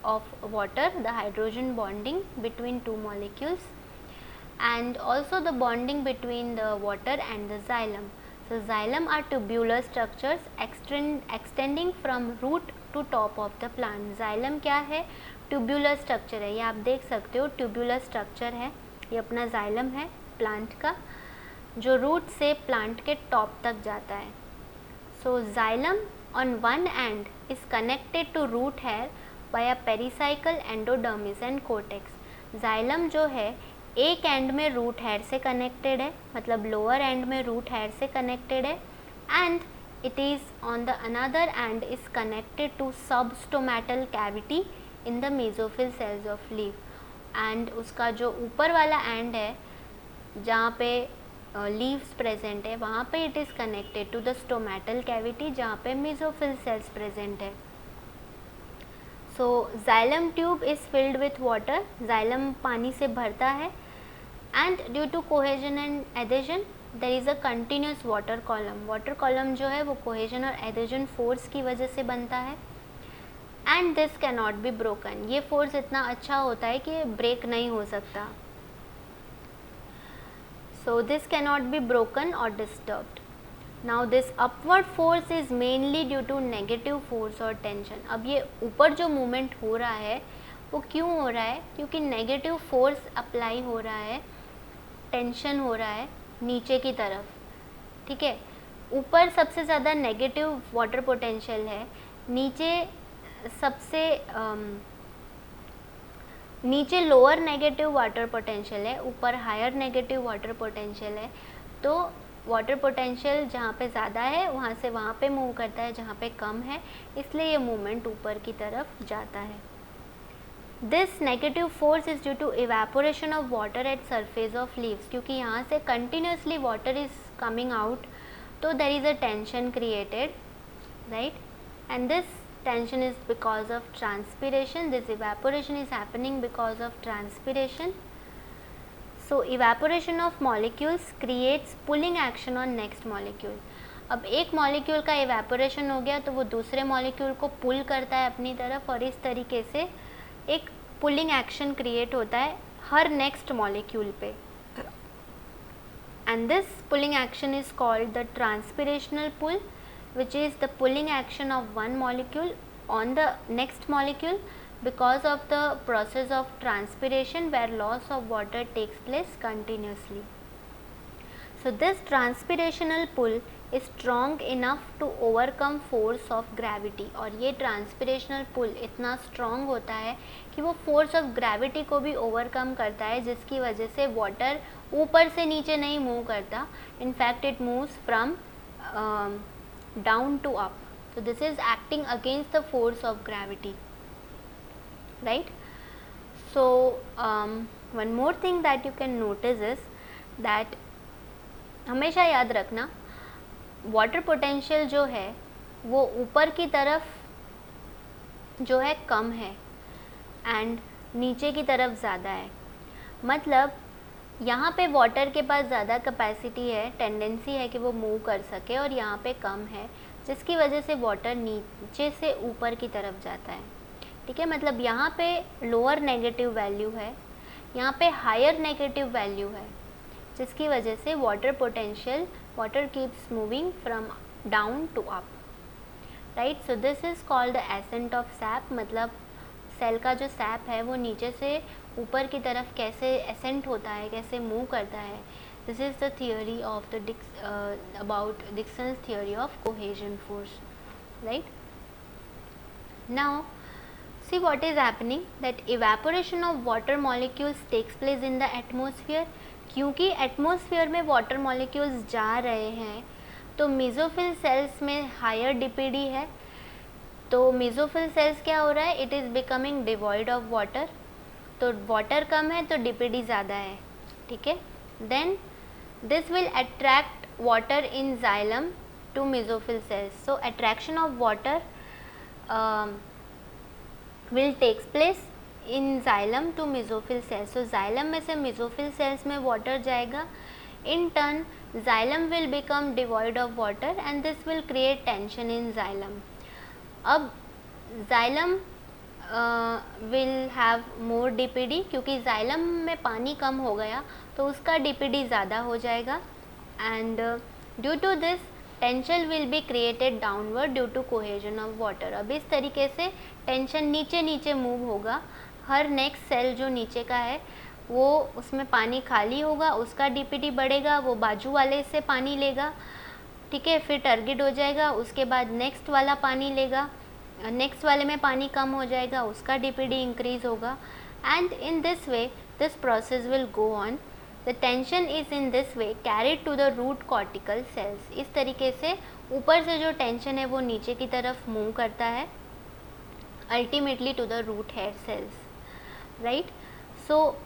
of water, the hydrogen bonding between two molecules, and also the bonding between the water and the xylem. So xylem are tubular structures extending from root to top of the plant. xylem क्या है? Tubular structure है, ये आप देख सकते हो, tubular structure है, ये अपना xylem है प्लांट का, जो रूट से प्लांट के टॉप तक जाता है. So xylem on one end is connected to root hair by a pericycle, endodermis and cortex. xylem जो है एक एंड में रूट हेयर से कनेक्टेड है, मतलब लोअर एंड में रूट हेयर से कनेक्टेड है, and it is on the another end is connected to substomatal cavity in the mesophyll cells of leaf. And उसका जो ऊपर वाला एंड है जहाँ पे लीव्स प्रेजेंट है, वहाँ पे it is connected to the stomatal cavity जहाँ पे मेसोफिल सेल्स प्रेजेंट है. So xylem tube is filled with water, xylem पानी से भरता है, and due to cohesion and adhesion there is a continuous water column. water column जो है वो cohesion और adhesion force की वजह से बनता है, and this cannot be broken. ये force इतना अच्छा होता है कि break नहीं हो सकता. So this cannot be broken or disturbed. Now this upward force is mainly due to negative force or tension. अब ये ऊपर जो movement हो रहा है वो क्यों हो रहा है? क्योंकि negative force अप्लाई हो रहा है, टेंशन हो रहा है नीचे की तरफ. ठीक है, ऊपर सबसे ज़्यादा नेगेटिव वाटर पोटेंशियल है, नीचे सबसे नीचे लोअर नेगेटिव वाटर पोटेंशियल है, ऊपर हायर नेगेटिव वाटर पोटेंशियल है. तो वाटर पोटेंशियल जहाँ पे ज़्यादा है वहाँ से वहाँ पे मूव करता है, जहाँ पे कम है इसलिए ये मूवमेंट ऊपर की तरफ जाता है. This negative force is due to evaporation of water at surface of leaves. क्योंकि यहाँ से continuously water is coming out, तो there is a tension created, right? And this tension is because of transpiration. This evaporation is happening because of transpiration. So evaporation of molecules creates pulling action on next molecule. अब एक molecule का evaporation हो गया तो वो दूसरे molecule को पुल करता है अपनी तरफ, और इस तरीके से एक पुलिंग एक्शन क्रिएट होता है हर नेक्स्ट मॉलिक्यूल पे. And this pulling action is called the transpirational pull, which is the pulling action of one molecule on the next molecule because of the process of transpiration where loss of water takes place continuously. So this transpirational pull is strong enough to overcome force of gravity. और ये ट्रांसपिरेशनल पुल इतना strong होता है कि वो force of gravity को भी overcome करता है, जिसकी वजह से water ऊपर से नीचे नहीं move करता, in fact it moves from down to up. So this is acting against the force of gravity, right? So one more thing that you can notice is that हमेशा याद रखना वाटर पोटेंशियल जो है वो ऊपर की तरफ जो है कम है एंड नीचे की तरफ ज़्यादा है. मतलब यहाँ पे वाटर के पास ज़्यादा कैपेसिटी है, टेंडेंसी है कि वो मूव कर सके, और यहाँ पे कम है, जिसकी वजह से वाटर नीचे से ऊपर की तरफ जाता है. ठीक है, मतलब यहाँ पे लोअर नेगेटिव वैल्यू है, यहाँ पे हायर नेगेटिव वैल्यू है, जिसकी वजह से water potential water keeps moving from down to up, right? So this is called the ascent of sap. मतलब सेल का जो सैप है वो नीचे से ऊपर की तरफ कैसे ascent होता है, कैसे मूव करता है. This is the theory of the about Dixon's theory of cohesion force, right? Now see what is happening, that evaporation of water molecules takes place in the atmosphere. क्योंकि एटमॉस्फेयर में water molecules जा रहे हैं तो mesophyll cells में higher DPD है तो mesophyll cells क्या हो रहा है, it is becoming devoid of water, तो वाटर कम है तो डीपीडी ज़्यादा है, ठीक है। Then this will attract water in xylem to mesophyll cells, so attraction of water will takes place in xylem to mesophyll cells, so xylem में से मेसोफिल सेल्स में वाटर जाएगा, in turn xylem will become devoid of water and this will create tension in xylem. अब xylem will have more DPD, क्योंकि xylem में पानी कम हो गया तो उसका DPD ज़्यादा हो जाएगा, and due to this tension will be created downward due to cohesion of water. अब इस तरीके से tension नीचे नीचे मूव होगा, हर नेक्स्ट सेल जो नीचे का है वो उसमें पानी खाली होगा, उसका डीपीडी बढ़ेगा, वो बाजू वाले से पानी लेगा, ठीक है, फिर टारगेट हो जाएगा, उसके बाद नेक्स्ट वाला पानी लेगा, नेक्स्ट वाले में पानी कम हो जाएगा, उसका डीपीडी इंक्रीज होगा, and in this way this process will go on. The tension is in this way carried to the root cortical cells. इस तरीके से ऊपर से जो टेंशन है वो नीचे की तरफ मूव करता है, ultimately to the root hair cells, right. So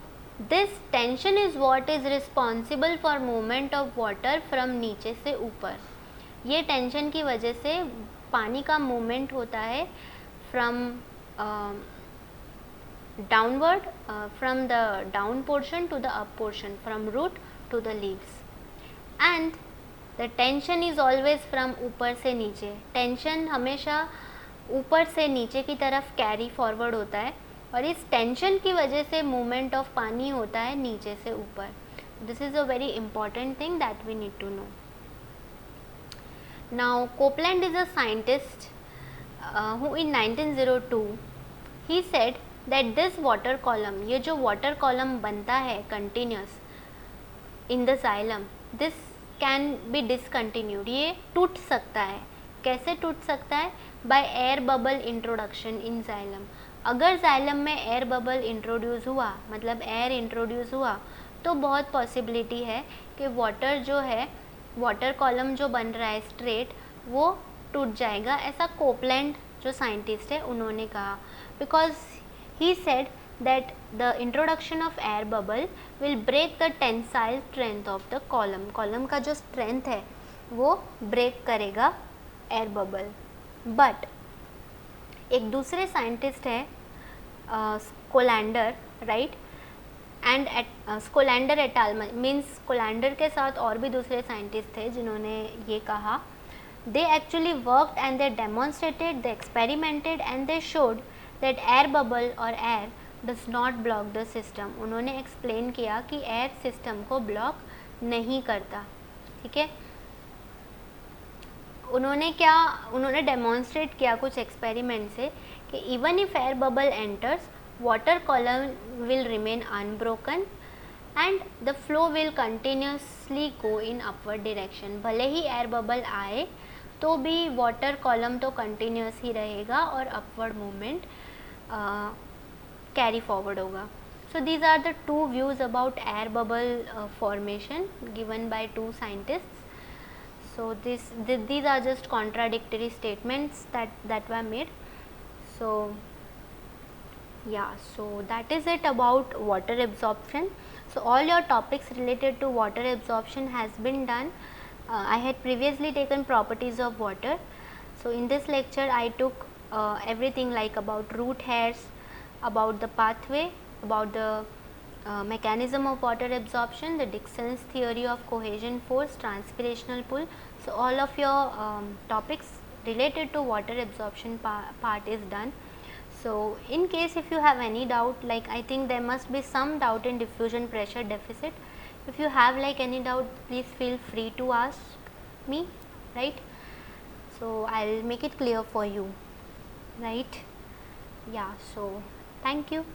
this tension is what is responsible for movement of water from नीचे से ऊपर. ये टेंशन की वजह से पानी का मूवमेंट होता है from downward, from the down portion to the up portion, from root to the leaves, and the tension is always from ऊपर से नीचे. टेंशन हमेशा ऊपर से नीचे की तरफ कैरी फॉरवर्ड होता है और इस टेंशन की वजह से मूवमेंट ऑफ पानी होता है नीचे से ऊपर. This is a very important thing that we need to know. Now Copeland is a scientist who in 1902 he said that this water column, ये जो वाटर कॉलम बनता है continuous in the xylem, this can be discontinued. ये टूट सकता है. कैसे टूट सकता है? By air bubble introduction in xylem. अगर जाइलम में एयर बबल इंट्रोड्यूस हुआ, मतलब एयर इंट्रोड्यूस हुआ, तो बहुत पॉसिबिलिटी है कि वाटर जो है, वाटर कॉलम जो बन रहा है स्ट्रेट, वो टूट जाएगा. ऐसा कोपलैंड जो साइंटिस्ट है उन्होंने कहा, because he said that the introduction of air bubble will break the tensile strength of the column. Column का जो स्ट्रेंथ है वो ब्रेक करेगा एयर बबल. बट एक दूसरे साइंटिस्ट है स्कोलैंडर, राइट, एंड स्कोलैंडर एटाल, मीन्स स्कोलैंडर के साथ और भी दूसरे साइंटिस्ट थे जिन्होंने ये कहा. They actually worked and they demonstrated, they experimented and they showed that air bubble और air does not block the system. उन्होंने एक्सप्लेन किया कि एयर सिस्टम को ब्लॉक नहीं करता, ठीक है. उन्होंने डेमोन्स्ट्रेट किया कुछ एक्सपेरिमेंट से कि even if air bubble enters, water column will remain unbroken and the flow will continuously go in upward direction. भले ही एयर बबल आए तो भी वाटर कॉलम तो कंटिन्यूस ही रहेगा और अपवर्ड मूवमेंट कैरी फॉरवर्ड होगा. So these are the two views about air bubble formation given by two scientists. So these are just contradictory statements that were made. So yeah, so that is it about water absorption. So all your topics related to water absorption has been done. I had previously taken properties of water. So in this lecture I took everything like about root hairs, about the pathway, about the mechanism of water absorption, the Dickson's theory of cohesion force, transpirational pull. So all of your topics related to water absorption part is done. So in case if you have any doubt, like I think there must be some doubt in diffusion pressure deficit. If you have like any doubt, please feel free to ask me, right. So I'll make it clear for you, right. Yeah, so thank you.